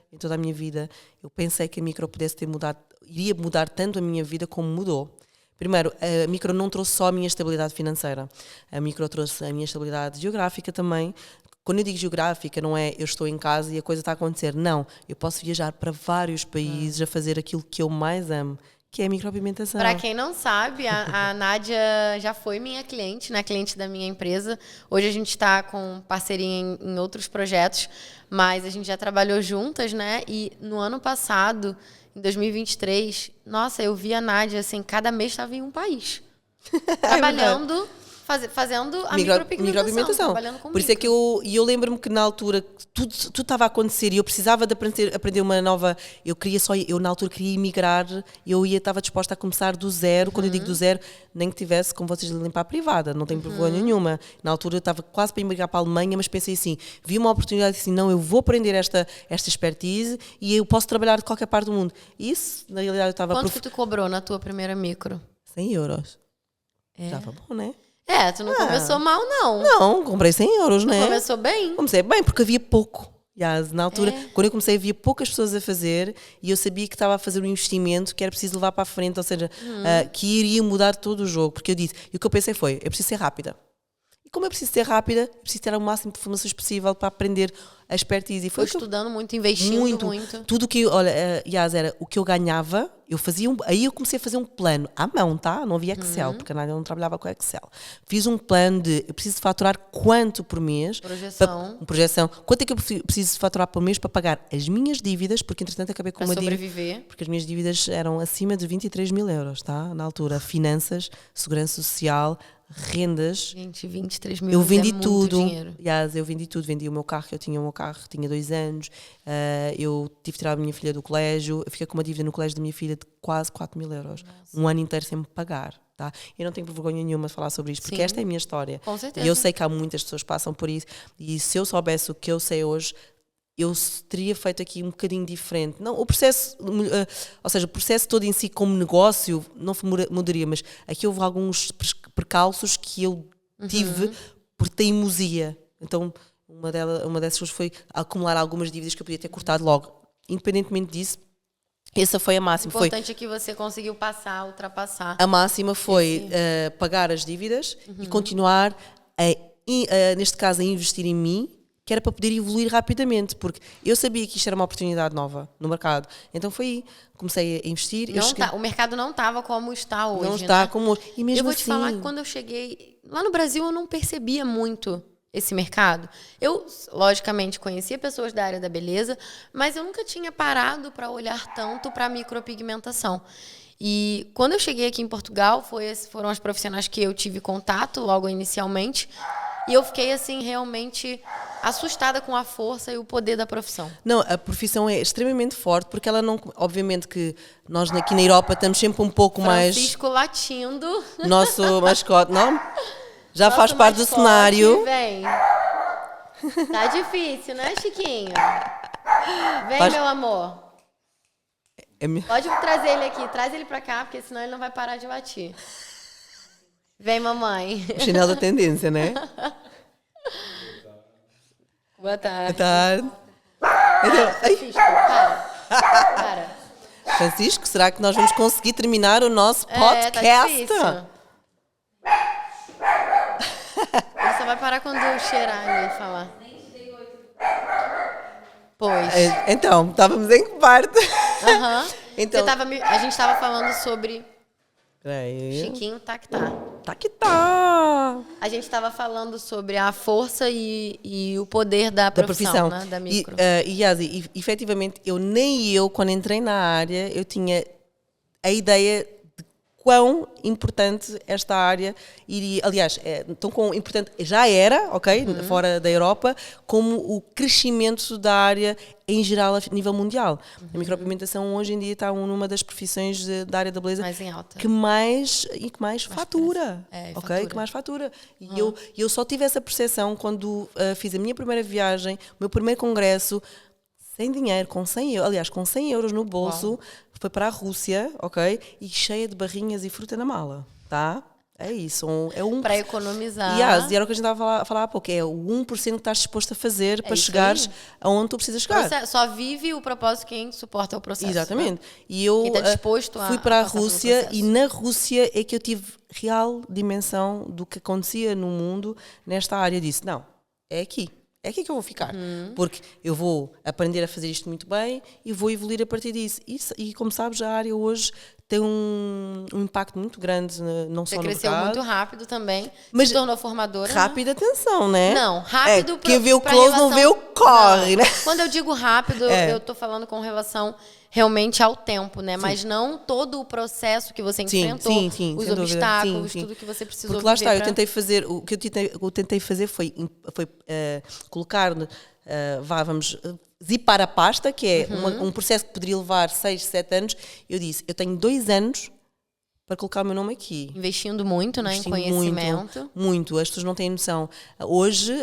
em toda a minha vida, eu pensei que a micro iria mudar tanto a minha vida como mudou. Primeiro, a micro não trouxe só a minha estabilidade financeira. A micro trouxe a minha estabilidade geográfica também. Quando eu digo geográfica, não é eu estou em casa e a coisa está a acontecer. Não, eu posso viajar para vários países a fazer aquilo que eu mais amo, que é a micropigmentação. Para quem não sabe, a Nádia já foi minha cliente, né? Cliente da minha empresa. Hoje a gente está com parceria em outros projetos, mas a gente já trabalhou juntas, né? E no ano passado, em 2023, nossa, eu vi a Nádia, assim, cada mês estava em um país. Trabalhando Fazendo a micropigmentação, trabalhando com Por isso é que eu lembro-me que na altura tudo estava a acontecer e eu precisava de aprender uma nova. Eu na altura queria emigrar e eu estava disposta a começar do zero. Quando eu digo do zero, nem que tivesse, como vocês, de limpar a privada, não tenho vergonha nenhuma. Na altura eu estava quase para emigrar para a Alemanha, mas pensei assim: vi uma oportunidade assim, não, eu vou aprender esta expertise e eu posso trabalhar de qualquer parte do mundo. Isso, na realidade, eu estava. Quanto que tu cobrou na tua primeira micro? 100 euros. Estava bom, né? Tu não começou mal, não. Não, comprei 100 euros, né? Começou bem? Comecei bem, porque havia pouco. Na altura, quando eu comecei, havia poucas pessoas a fazer e eu sabia que estava a fazer um investimento que era preciso levar para a frente, ou seja, que iria mudar todo o jogo. Porque eu disse, e o que eu pensei foi, eu preciso ser rápida. E como eu preciso ser rápida, eu preciso ter o máximo de informações possível para aprender a expertise. E foi estudando muito, investindo muito. Tudo que, era o que eu ganhava, eu fazia aí eu comecei a fazer um plano à mão, tá? Não havia Excel, porque a Nádia não trabalhava com Excel. Fiz um plano de, eu preciso faturar quanto por mês. Projeção. Quanto é que eu preciso faturar por mês para pagar as minhas dívidas, porque entretanto acabei com uma dívida. Porque as minhas dívidas eram acima de 23 mil euros, tá? Na altura, finanças, segurança social, rendas. Gente, 23 mil eu vendi tudo. Dinheiro. Eu vendi tudo. Vendi o meu carro, eu tinha o meu carro, tinha 2 anos. Eu tive que tirar a minha filha do colégio. Eu fiquei com uma dívida no colégio da minha filha de quase 4 mil euros. Nossa. Um ano inteiro sem me pagar. Tá? Eu não tenho vergonha nenhuma de falar sobre isto, porque esta é a minha história. Com certeza. E eu sei que há muitas pessoas que passam por isso. E se eu soubesse o que eu sei hoje, eu teria feito aqui um bocadinho diferente. Não, o processo, ou seja, o processo todo em si como negócio não mudaria, mas aqui houve alguns percalços que eu tive por teimosia. Então, uma dessas coisas foi acumular algumas dívidas que eu podia ter cortado logo. Independentemente disso, essa foi a máxima. O importante é que você conseguiu ultrapassar. A máxima foi pagar as dívidas e continuar, neste caso, a investir em mim, que era para poder evoluir rapidamente, porque eu sabia que isto era uma oportunidade nova no mercado. Então foi aí, comecei a investir. O mercado não estava como está hoje. Não está como hoje. E mesmo eu vou te falar que quando eu cheguei, lá no Brasil eu não percebia muito esse mercado. Eu, logicamente, conhecia pessoas da área da beleza, mas eu nunca tinha parado para olhar tanto para a micropigmentação. E quando eu cheguei aqui em Portugal, foram as profissionais que eu tive contato logo inicialmente, e eu fiquei, assim, realmente assustada com a força e o poder da profissão. Não, a profissão é extremamente forte, porque ela não... Obviamente que nós aqui na Europa estamos sempre um pouco mais... Francisco latindo. Nosso mascote, não? Já faz parte do cenário. Vem. Tá difícil, né, Chiquinho? Vem, meu amor. Pode trazer ele aqui. Traz ele pra cá, porque senão ele não vai parar de latir. Vem, mamãe. O chinelo da tendência, né? Boa tarde. Boa tarde. Francisco, para. Francisco, será que nós vamos conseguir terminar o nosso podcast? Tá difícil. Ele só vai parar quando eu cheirar e falar. Pois. Então, estávamos em que parte? Então, a gente estava falando sobre... Peraí. Chiquinho, tá que tá. Tá que tá. A gente estava falando sobre a força e o poder da profissão. Né? Da micro. E efetivamente, quando entrei na área, eu tinha a ideia de quão importante esta área iria, aliás, tão importante já era, ok, fora da Europa, como o crescimento da área em geral a nível mundial. A micropigmentação hoje em dia está numa das profissões da área da beleza mais em alta. que mais fatura, ok? Fatura. Que mais fatura. E eu só tive essa percepção quando fiz a minha primeira viagem, o meu primeiro congresso, sem dinheiro, com 100 euros, aliás, com 100 euros no bolso, foi para a Rússia, ok? E cheia de barrinhas e fruta na mala, tá? É isso. Para economizar. E era o que a gente estava a falar há pouco, é o 1% que estás disposto a fazer para chegares aonde tu precisas chegar. Só vive o propósito quem suporta o processo. Exatamente. Né? E eu quem está disposto fui para a Rússia e na Rússia é que eu tive real dimensão do que acontecia no mundo nesta área. Eu disse, não, é aqui que eu vou ficar, porque eu vou aprender a fazer isto muito bem e vou evoluir a partir disso. E como sabes, a área hoje tem um impacto muito grande, não só no mercado. Você cresceu muito rápido também, mas se tornou formadora. Rápido, atenção, né? Não, rápido quem vê o close não vê o corre, né? Quando eu digo rápido, eu estou falando com relação realmente ao tempo, né? Mas não todo o processo que você enfrentou, os obstáculos, tudo que você precisou porque lá está, eu tentei fazer, o que eu tentei fazer foi colocar, vamos zipar a pasta, que é um processo que poderia levar 6, 7 anos. Eu disse, eu tenho 2 anos para colocar o meu nome aqui. Investindo muito, né, em conhecimento. Muito. As pessoas não têm noção. Hoje,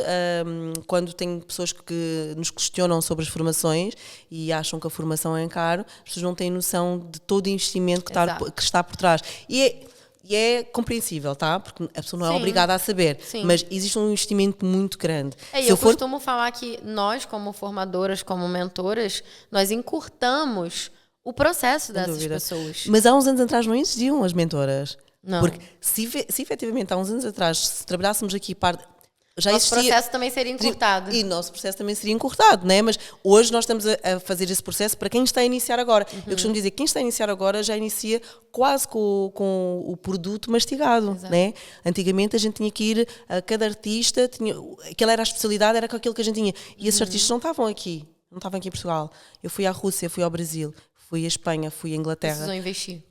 quando tem pessoas que nos questionam sobre as formações e acham que a formação é caro, as pessoas não têm noção de todo o investimento que está por trás. E é compreensível, tá? Porque a pessoa não é obrigada a saber. Mas existe um investimento muito grande. Eu costumo falar que nós, como formadoras, como mentoras, nós encurtamos o processo dessas pessoas. Mas há uns anos atrás não existiam as mentoras. Não. Porque se efetivamente há uns anos atrás, se trabalhássemos aqui nosso processo também seria encurtado. E nosso processo também seria encurtado, né? Mas hoje nós estamos a fazer esse processo para quem está a iniciar agora. Eu costumo dizer que quem está a iniciar agora já inicia quase com o produto mastigado, né? Antigamente a gente tinha que ir a cada artista, aquela era a especialidade, era com aquilo que a gente tinha. E esses artistas não estavam aqui em Portugal. Eu fui à Rússia, fui ao Brasil, fui à Espanha, fui à Inglaterra. Precisam investir.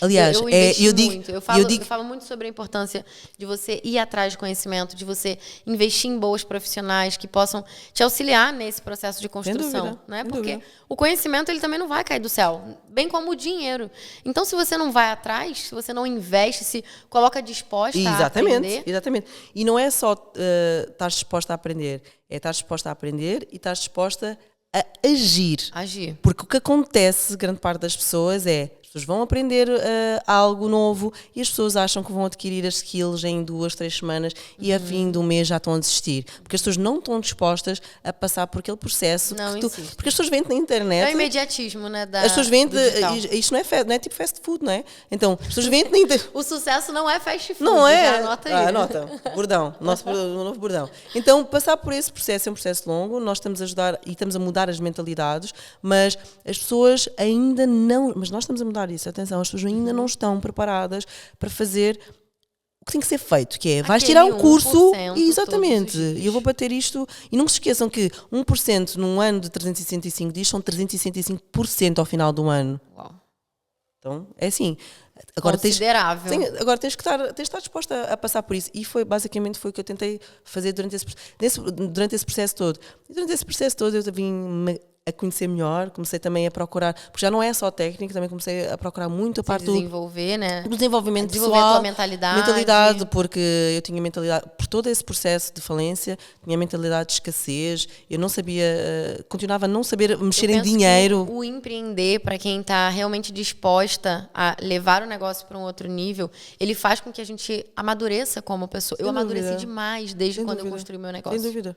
Aliás, eu falo muito sobre a importância de você ir atrás de conhecimento, de você investir em boas profissionais que possam te auxiliar nesse processo de construção, né? Porque o conhecimento ele também não vai cair do céu, bem como o dinheiro. Então, se você não vai atrás, se você não investe, se coloca disposta a aprender... Exatamente. E não é só estar disposta a aprender, é estar disposta a aprender e estar disposta a agir. Porque o que acontece, grande parte das pessoas as pessoas vão aprender algo novo e as pessoas acham que vão adquirir as skills em 2, 3 semanas e a fim do mês já estão a desistir. Porque as pessoas não estão dispostas a passar por aquele processo. Porque as pessoas vendem na internet. É o imediatismo, né? As pessoas vendem. Isto não é tipo fast food, não é? Então, as pessoas vendem na internet. O sucesso não é fast food. Não é? Já anota aí. Anota. Bordão. Nosso novo bordão. Então, passar por esse processo é um processo longo. Nós estamos a ajudar e estamos a mudar as mentalidades, mas as pessoas ainda não. Mas nós estamos a mudar isso, atenção, as pessoas ainda não estão preparadas para fazer o que tem que ser feito, que é, vais tirar um curso e exatamente, e eu vou bater isto, e não se esqueçam que 1% num ano de 365 dias são 365% ao final do ano. Uau. Então, é assim, agora considerável. Agora tens que estar disposta a passar por isso, e basicamente foi o que eu tentei fazer durante esse processo todo. E durante esse processo todo eu vim a conhecer melhor, comecei também a procurar, porque já não é só técnica, também comecei a procurar muito a parte do desenvolver, né? Desenvolvimento pessoal, a tua mentalidade, porque eu tinha mentalidade, por todo esse processo de falência, tinha mentalidade de escassez, eu não sabia, continuava a não saber mexer em dinheiro. O empreender, para quem está realmente disposta a levar o negócio para um outro nível, ele faz com que a gente amadureça como pessoa. Eu amadureci demais desde quando eu construí meu negócio. Sem dúvida.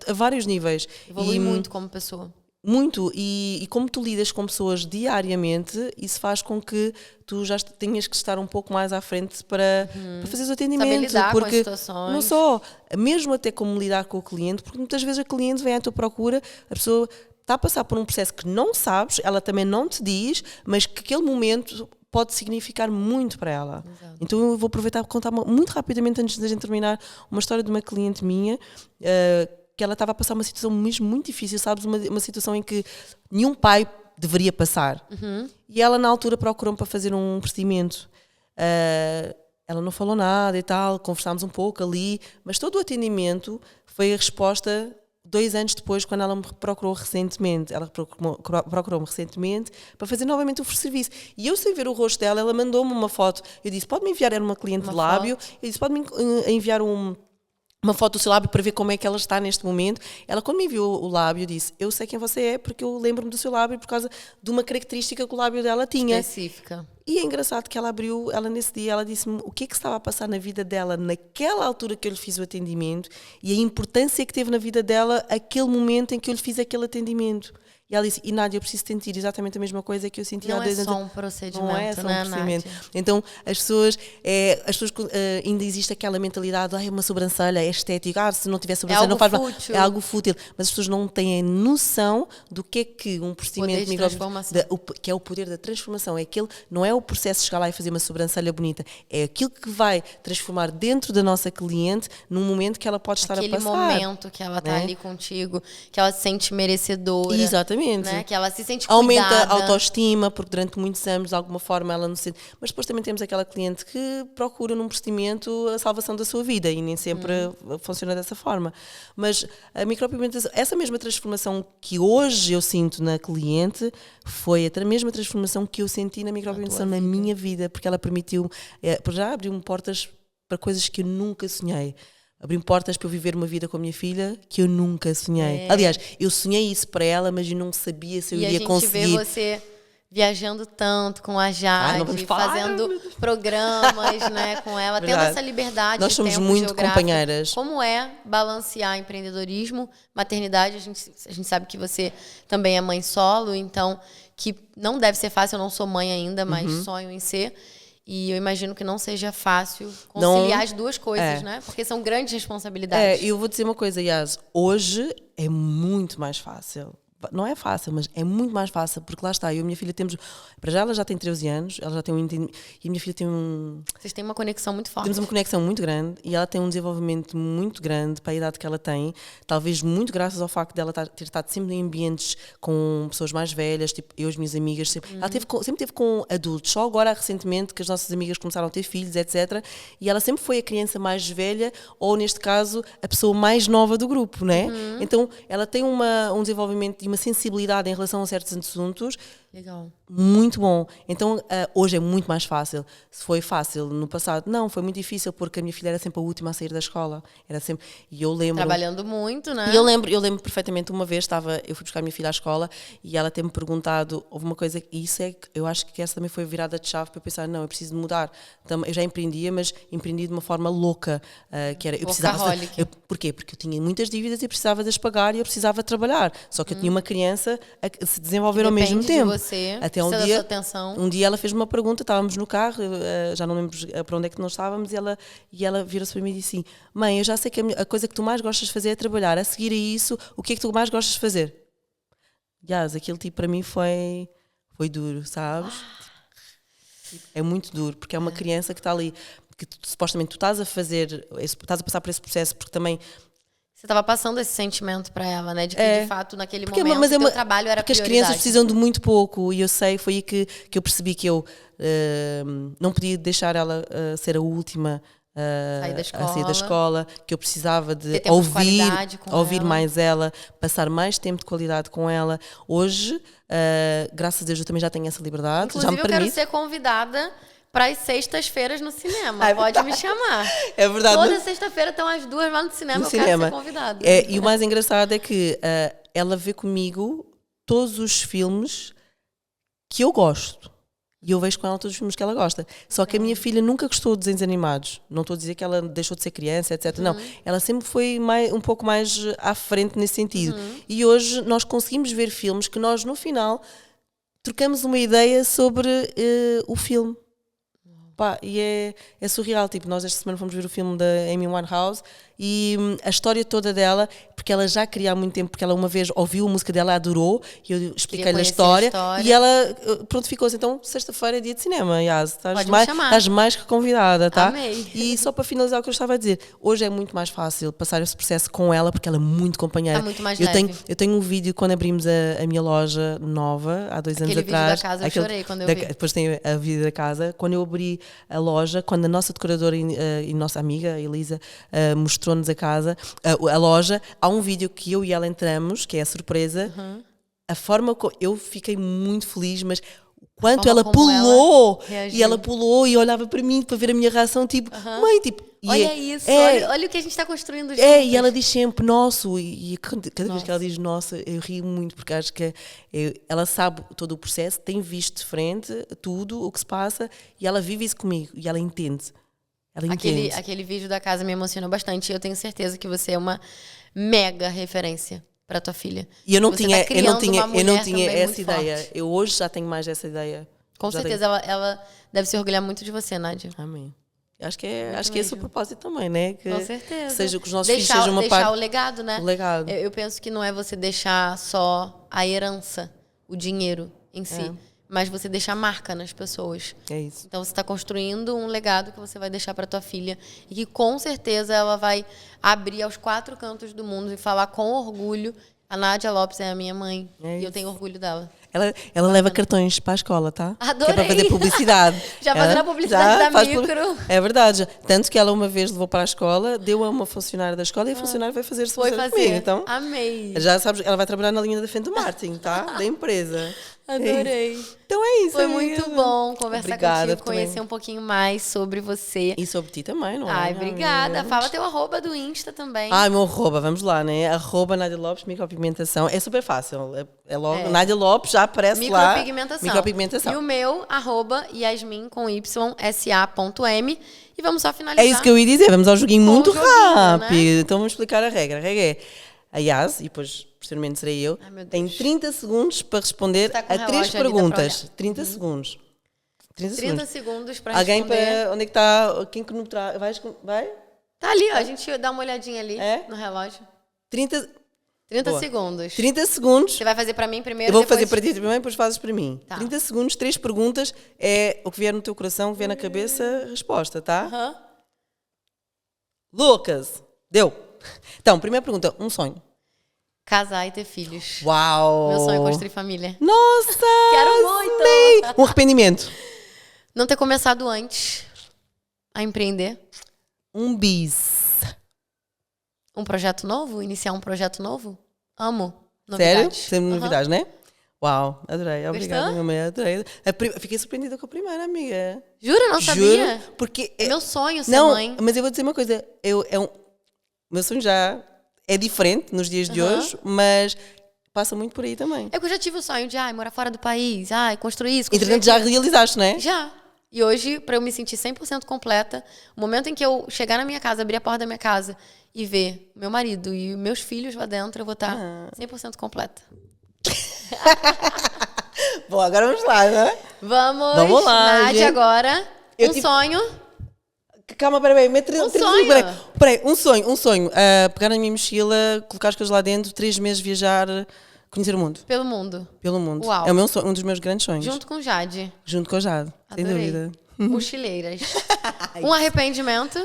A vários níveis. Evolui muito como pessoa. Muito, e como tu lidas com pessoas diariamente, isso faz com que tu já tenhas que estar um pouco mais à frente para fazer o atendimento. Saber lidar porque com as situações. Não só, mesmo até como lidar com o cliente, porque muitas vezes a cliente vem à tua procura, a pessoa está a passar por um processo que não sabes, ela também não te diz, mas que aquele momento pode significar muito para ela. Exato. Então eu vou aproveitar para contar muito rapidamente, antes de a gente terminar, uma história de uma cliente minha, que ela estava a passar uma situação mesmo muito difícil, sabes? Uma situação em que nenhum pai deveria passar. E ela, na altura, procurou-me para fazer um procedimento. Ela não falou nada e tal, conversámos um pouco ali, mas todo o atendimento foi a resposta 2 anos depois, quando ela me procurou recentemente. Ela procurou-me recentemente para fazer novamente o serviço. E eu, sem ver o rosto dela, ela mandou-me uma foto. Eu disse, pode-me enviar, era uma cliente de lábio, eu disse, pode-me enviar uma foto do seu lábio para ver como é que ela está neste momento. Ela, quando me enviou o lábio, disse, eu sei quem você é porque eu lembro-me do seu lábio por causa de uma característica que o lábio dela tinha. Específica. E é engraçado que ela abriu, nesse dia, ela disse-me o que é que estava a passar na vida dela naquela altura que eu lhe fiz o atendimento e a importância que teve na vida dela aquele momento em que eu lhe fiz aquele atendimento. E ela disse, e Nádia, eu preciso sentir exatamente a mesma coisa que eu senti há 2 anos. Não é só um procedimento, não é só um procedimento. Nádia? Então, as pessoas ainda existe aquela mentalidade, é uma sobrancelha, é estética, se não tiver sobrancelha não faz mal. É algo fútil. Mas as pessoas não têm noção do que é que um procedimento de transformação. Que é o poder da transformação. Não é o processo de chegar lá e fazer uma sobrancelha bonita, é aquilo que vai transformar dentro da nossa cliente num momento que ela pode estar a passar. Aquele momento que ela está ali contigo, que ela se sente merecedora. Exatamente. Exatamente. Né? Que ela se sente Aumenta cuidada. a autoestima, porque durante muitos anos, de alguma forma, ela não se sente... Mas depois também temos aquela cliente que procura num procedimento a salvação da sua vida e nem sempre funciona dessa forma. Mas a micropigmentação, essa mesma transformação que hoje eu sinto na cliente, foi a mesma transformação que eu senti na micropigmentação na minha vida, porque ela permitiu, já abriu-me portas para coisas que eu nunca sonhei. Abriu portas para eu viver uma vida com a minha filha que eu nunca sonhei. Aliás, eu sonhei isso para ela, mas eu não sabia se eu iria conseguir. E a gente vê você viajando tanto com a Jade, fazendo programas, né, com ela, tendo essa liberdade. Nós somos muito companheiras. Como é balancear empreendedorismo, maternidade? A gente sabe que você também é mãe solo, então que não deve ser fácil. Eu não sou mãe ainda, mas sonho em ser. E eu imagino que não seja fácil conciliar as duas coisas, né? Porque são grandes responsabilidades. E eu vou dizer uma coisa, Yas. Hoje é muito mais fácil. Não é fácil, mas é muito mais fácil, porque lá está, eu e a minha filha temos... Para já ela já tem 13 anos, ela já tem e a minha filha tem Vocês têm uma conexão muito forte. Temos uma conexão muito grande e ela tem um desenvolvimento muito grande para a idade que ela tem, talvez muito graças ao facto dela ter estado sempre em ambientes com pessoas mais velhas, tipo eu e as minhas amigas. Ela sempre teve com adultos, só agora recentemente que as nossas amigas começaram a ter filhos, etc. E ela sempre foi a criança mais velha, ou neste caso, a pessoa mais nova do grupo, né? Então ela tem um desenvolvimento e uma sensibilidade em relação a certos assuntos. Legal. Muito bom. Então, hoje é muito mais fácil. Se foi fácil no passado, não, foi muito difícil, porque a minha filha era sempre a última a sair da escola. Era sempre... E eu lembro... Trabalhando muito, né? E eu lembro perfeitamente, uma vez eu fui buscar a minha filha à escola e ela tem-me perguntado, houve uma coisa, e isso é que eu acho que essa também foi a virada de chave para eu pensar, não, eu preciso de mudar. Eu já empreendia, mas empreendi de uma forma louca, que era... Porquê? Porque eu tinha muitas dívidas e precisava de as pagar e eu precisava trabalhar. Só que eu tinha uma criança a se desenvolver ao mesmo tempo. Até um dia ela fez-me uma pergunta, estávamos no carro, já não lembro para onde é que nós estávamos, e ela virou-se para mim e disse assim: mãe, eu já sei que a coisa que tu mais gostas de fazer é trabalhar, a seguir a isso, o que é que tu mais gostas de fazer? Aquilo tipo para mim foi duro, sabes? É muito duro, porque é uma criança que está ali, que supostamente tu estás a passar por esse processo, porque também... Você estava passando esse sentimento para ela, né? De que, de fato, naquele momento, o teu trabalho era porque prioridade. As crianças precisam de muito pouco. E eu sei, foi aí que eu percebi que eu não podia deixar ela ser a última a sair da escola, que eu precisava de ouvir mais ela, passar mais tempo de qualidade com ela. Hoje, graças a Deus, eu também já tenho essa liberdade. Inclusive, já me eu quero ser convidada para as sextas-feiras no cinema. Pode me chamar. É verdade. Toda sexta-feira estão as duas lá no cinema. Quero ser convidada. E o mais engraçado é que ela vê comigo todos os filmes que eu gosto. E eu vejo com ela todos os filmes que ela gosta. Só que a minha filha nunca gostou de desenhos animados. Não estou a dizer que ela deixou de ser criança, etc. Não. Ela sempre foi um pouco mais à frente nesse sentido. E hoje nós conseguimos ver filmes que nós, no final, trocamos uma ideia sobre o filme. E é surreal, tipo, nós esta semana fomos ver o filme da Amy Winehouse e a história toda dela, porque ela já queria há muito tempo, porque ela uma vez ouviu a música dela, adorou, e eu expliquei-lhe a história, e ela, pronto, ficou-se. Então, sexta-feira é dia de cinema, Yas, estás mais que convidada, tá? Amei. E só para finalizar o que eu estava a dizer, hoje é muito mais fácil passar esse processo com ela, porque ela é muito companheira. Está muito mais leve. Eu tenho um vídeo quando abrimos a minha loja nova, há 2 anos atrás. Aquele vídeo da casa, eu chorei quando eu vi. Depois tem a vida da casa, quando eu abri a loja, quando a nossa decoradora e nossa amiga, a Elisa, mostrou-nos a casa, a loja, há um vídeo que eu e ela entramos, que é a surpresa, a forma como eu fiquei muito feliz, mas quanto ela pulou, e ela pulou e olhava para mim para ver a minha reação, tipo, mãe, tipo... Olha isso, olha o que a gente está construindo juntos. E ela diz sempre, nosso, e cada vez que ela diz nossa, eu rio muito, porque acho que ela sabe todo o processo, tem visto de frente tudo o que se passa, e ela vive isso comigo, e ela entende. Aquele vídeo da casa me emocionou bastante, e eu tenho certeza que você é uma mega referência para tua filha. E eu não tinha essa ideia. Eu hoje já tenho mais essa ideia. Com certeza, ela deve se orgulhar muito de você, Nádia. Amém. Acho que é esse o propósito também, né? Com certeza. Seja que os nossos filhos sejam uma parte... Deixar o legado, né? O legado. Eu penso que não é você deixar só a herança, o dinheiro em si, mas você deixar marca nas pessoas. É isso. Então você está construindo um legado que você vai deixar para tua filha e que com certeza ela vai abrir aos 4 cantos do mundo e falar com orgulho A Nádia Lopes é a minha mãe. É e eu isso. tenho orgulho dela. Ela leva cartões para a escola, tá? Adorei. Que é para fazer publicidade. Já fazendo Ela a publicidade da faz micro. É verdade. Tanto que ela uma vez levou para a escola, deu a uma funcionária da escola e a funcionária vai fazer Foi comigo. fazer. Então, Amei. já sabes, ela vai trabalhar na linha da frente do marketing, tá? Da empresa. Adorei. Então é isso. Foi amiga. muito bom conversar Obrigada contigo, conhecer também. um pouquinho mais sobre você. E sobre ti também, não é? Ai, obrigada. Realmente. Fala teu arroba do Insta também. Ai, meu arroba, vamos lá, né? Arroba Nádia Lopes, micropigmentação. É super fácil. É logo. É. Nádia Lopes já aparece lá. Micropigmentação. Micropigmentação. E o meu, arroba Yasmin com Y, SA.m. E vamos só finalizar. É isso que eu ia dizer. Vamos ao joguinho Com o muito joguinho, rápido. né? Então vamos explicar a regra. A regra é a Yas, e depois posteriormente serei eu, Ai, meu Deus. tem 30 segundos para responder Está com o a 3 relógio ali, dá para perguntas. olhar. 30 segundos. 30 30 segundos. segundos para Alguém responder. para. Onde é que está? Quem que não traz? Vai? Tá ali, ó. A gente dá uma olhadinha ali É? no relógio. 30 30 Boa. segundos. 30 segundos. Você vai fazer para mim primeiro, Eu vou depois... fazer para ti primeiro, depois fazes para mim. Tá. 30 segundos, 3 perguntas, é o que vier no teu coração, o que vier na cabeça, resposta, tá? Aham. Lucas, deu. Então, primeira pergunta, um sonho. Casar e ter filhos. Uau! Meu sonho é construir família. Nossa! Quero muito! amei! Um arrependimento. Não ter começado antes a empreender. Um bis. Um projeto novo? Iniciar um projeto novo? Amo. Sério? Novidades. Sempre Aham. novidades, né? Uau, adorei. Obrigada, Gostou? minha mãe, adorei. Fiquei surpreendida com a primeira, amiga. Jura? Não sabia? Juro, porque... É meu sonho ser Não, mãe. mas eu vou dizer uma coisa. O meu sonho já é diferente nos dias de Aham. hoje, mas passa muito por aí também. É que eu já tive o sonho de morar fora do país, construir isso, construir Entretanto, já aquilo. realizaste, não é? Já. E hoje, para eu me sentir 100% completa, o momento em que eu chegar na minha casa, abrir a porta da minha casa e ver meu marido e meus filhos lá dentro, eu vou estar 100% completa. Bom, agora vamos lá, né? Vamos lá, Nádia, gente. agora. Eu Um tive- sonho. Calma, peraí. sonho. Peraí, um sonho. Pegar na minha mochila, colocar as coisas lá dentro, 3 meses viajar, conhecer o mundo. Pelo mundo. Pelo mundo. Uau. É o meu sonho, um dos meus grandes sonhos. Junto com Jade. Junto com o Jade, sem Adorei. dúvida. Mochileiras. Um arrependimento.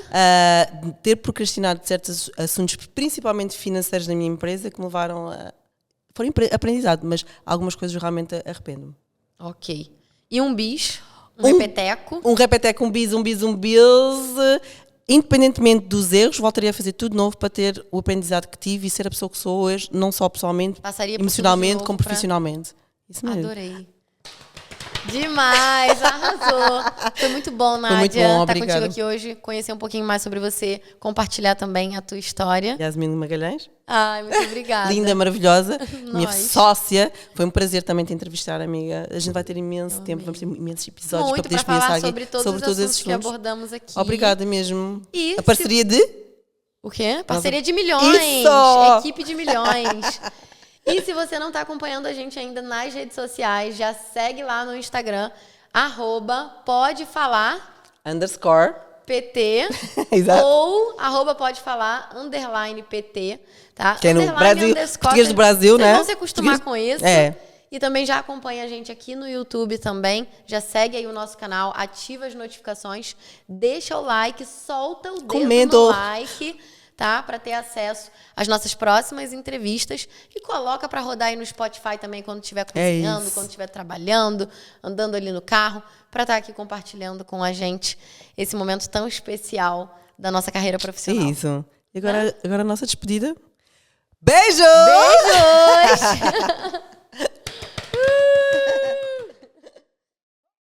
Ter procrastinado certos assuntos, principalmente financeiros da minha empresa, que me levaram a... Foram aprendizado, mas algumas coisas eu realmente arrependo-me. Ok. E um bis. Um repeteco. Um repeteco, um bis. Independentemente dos erros, voltaria a fazer tudo de novo para ter o aprendizado que tive e ser a pessoa que sou hoje, não só pessoalmente, Passaria por tudo de emocionalmente, novo como pra- profissionalmente. Isso mesmo. Adorei. Demais, arrasou. Foi muito bom, Nádia. muito bom, Estar obrigada. contigo aqui hoje, conhecer um pouquinho mais sobre você, compartilhar também a tua história. Yasmin Magalhães, Ai, muito obrigada. linda, maravilhosa, minha Nós. sócia. Foi um prazer também te entrevistar, amiga. A gente vai ter imenso tempo, vamos ter imensos episódios Muito para para poderes falar conhecer sobre todos os esses assuntos que assuntos. abordamos aqui. Obrigada mesmo. E a parceria de... O quê? Parceria de milhões. Isso! Equipe de milhões. E se você não está acompanhando a gente ainda nas redes sociais, já segue lá no Instagram, @podefalarpt _ Exato. ou @podefalar_pt, tá? Que é no Underline, Brasil, underscore, português do Brasil, vocês né? vão se acostumar Português- com isso. É. E também já acompanha a gente aqui no YouTube também. Já segue aí o nosso canal, ativa as notificações, deixa o like, solta o dedo Comenta. no like, tá? Para ter acesso às nossas próximas entrevistas e coloca para rodar aí no Spotify também quando estiver cozinhando, isso. quando estiver trabalhando, andando ali no carro, para estar aqui compartilhando com a gente esse momento tão especial da nossa carreira É profissional. isso. E agora a nossa despedida. Beijo! Beijos!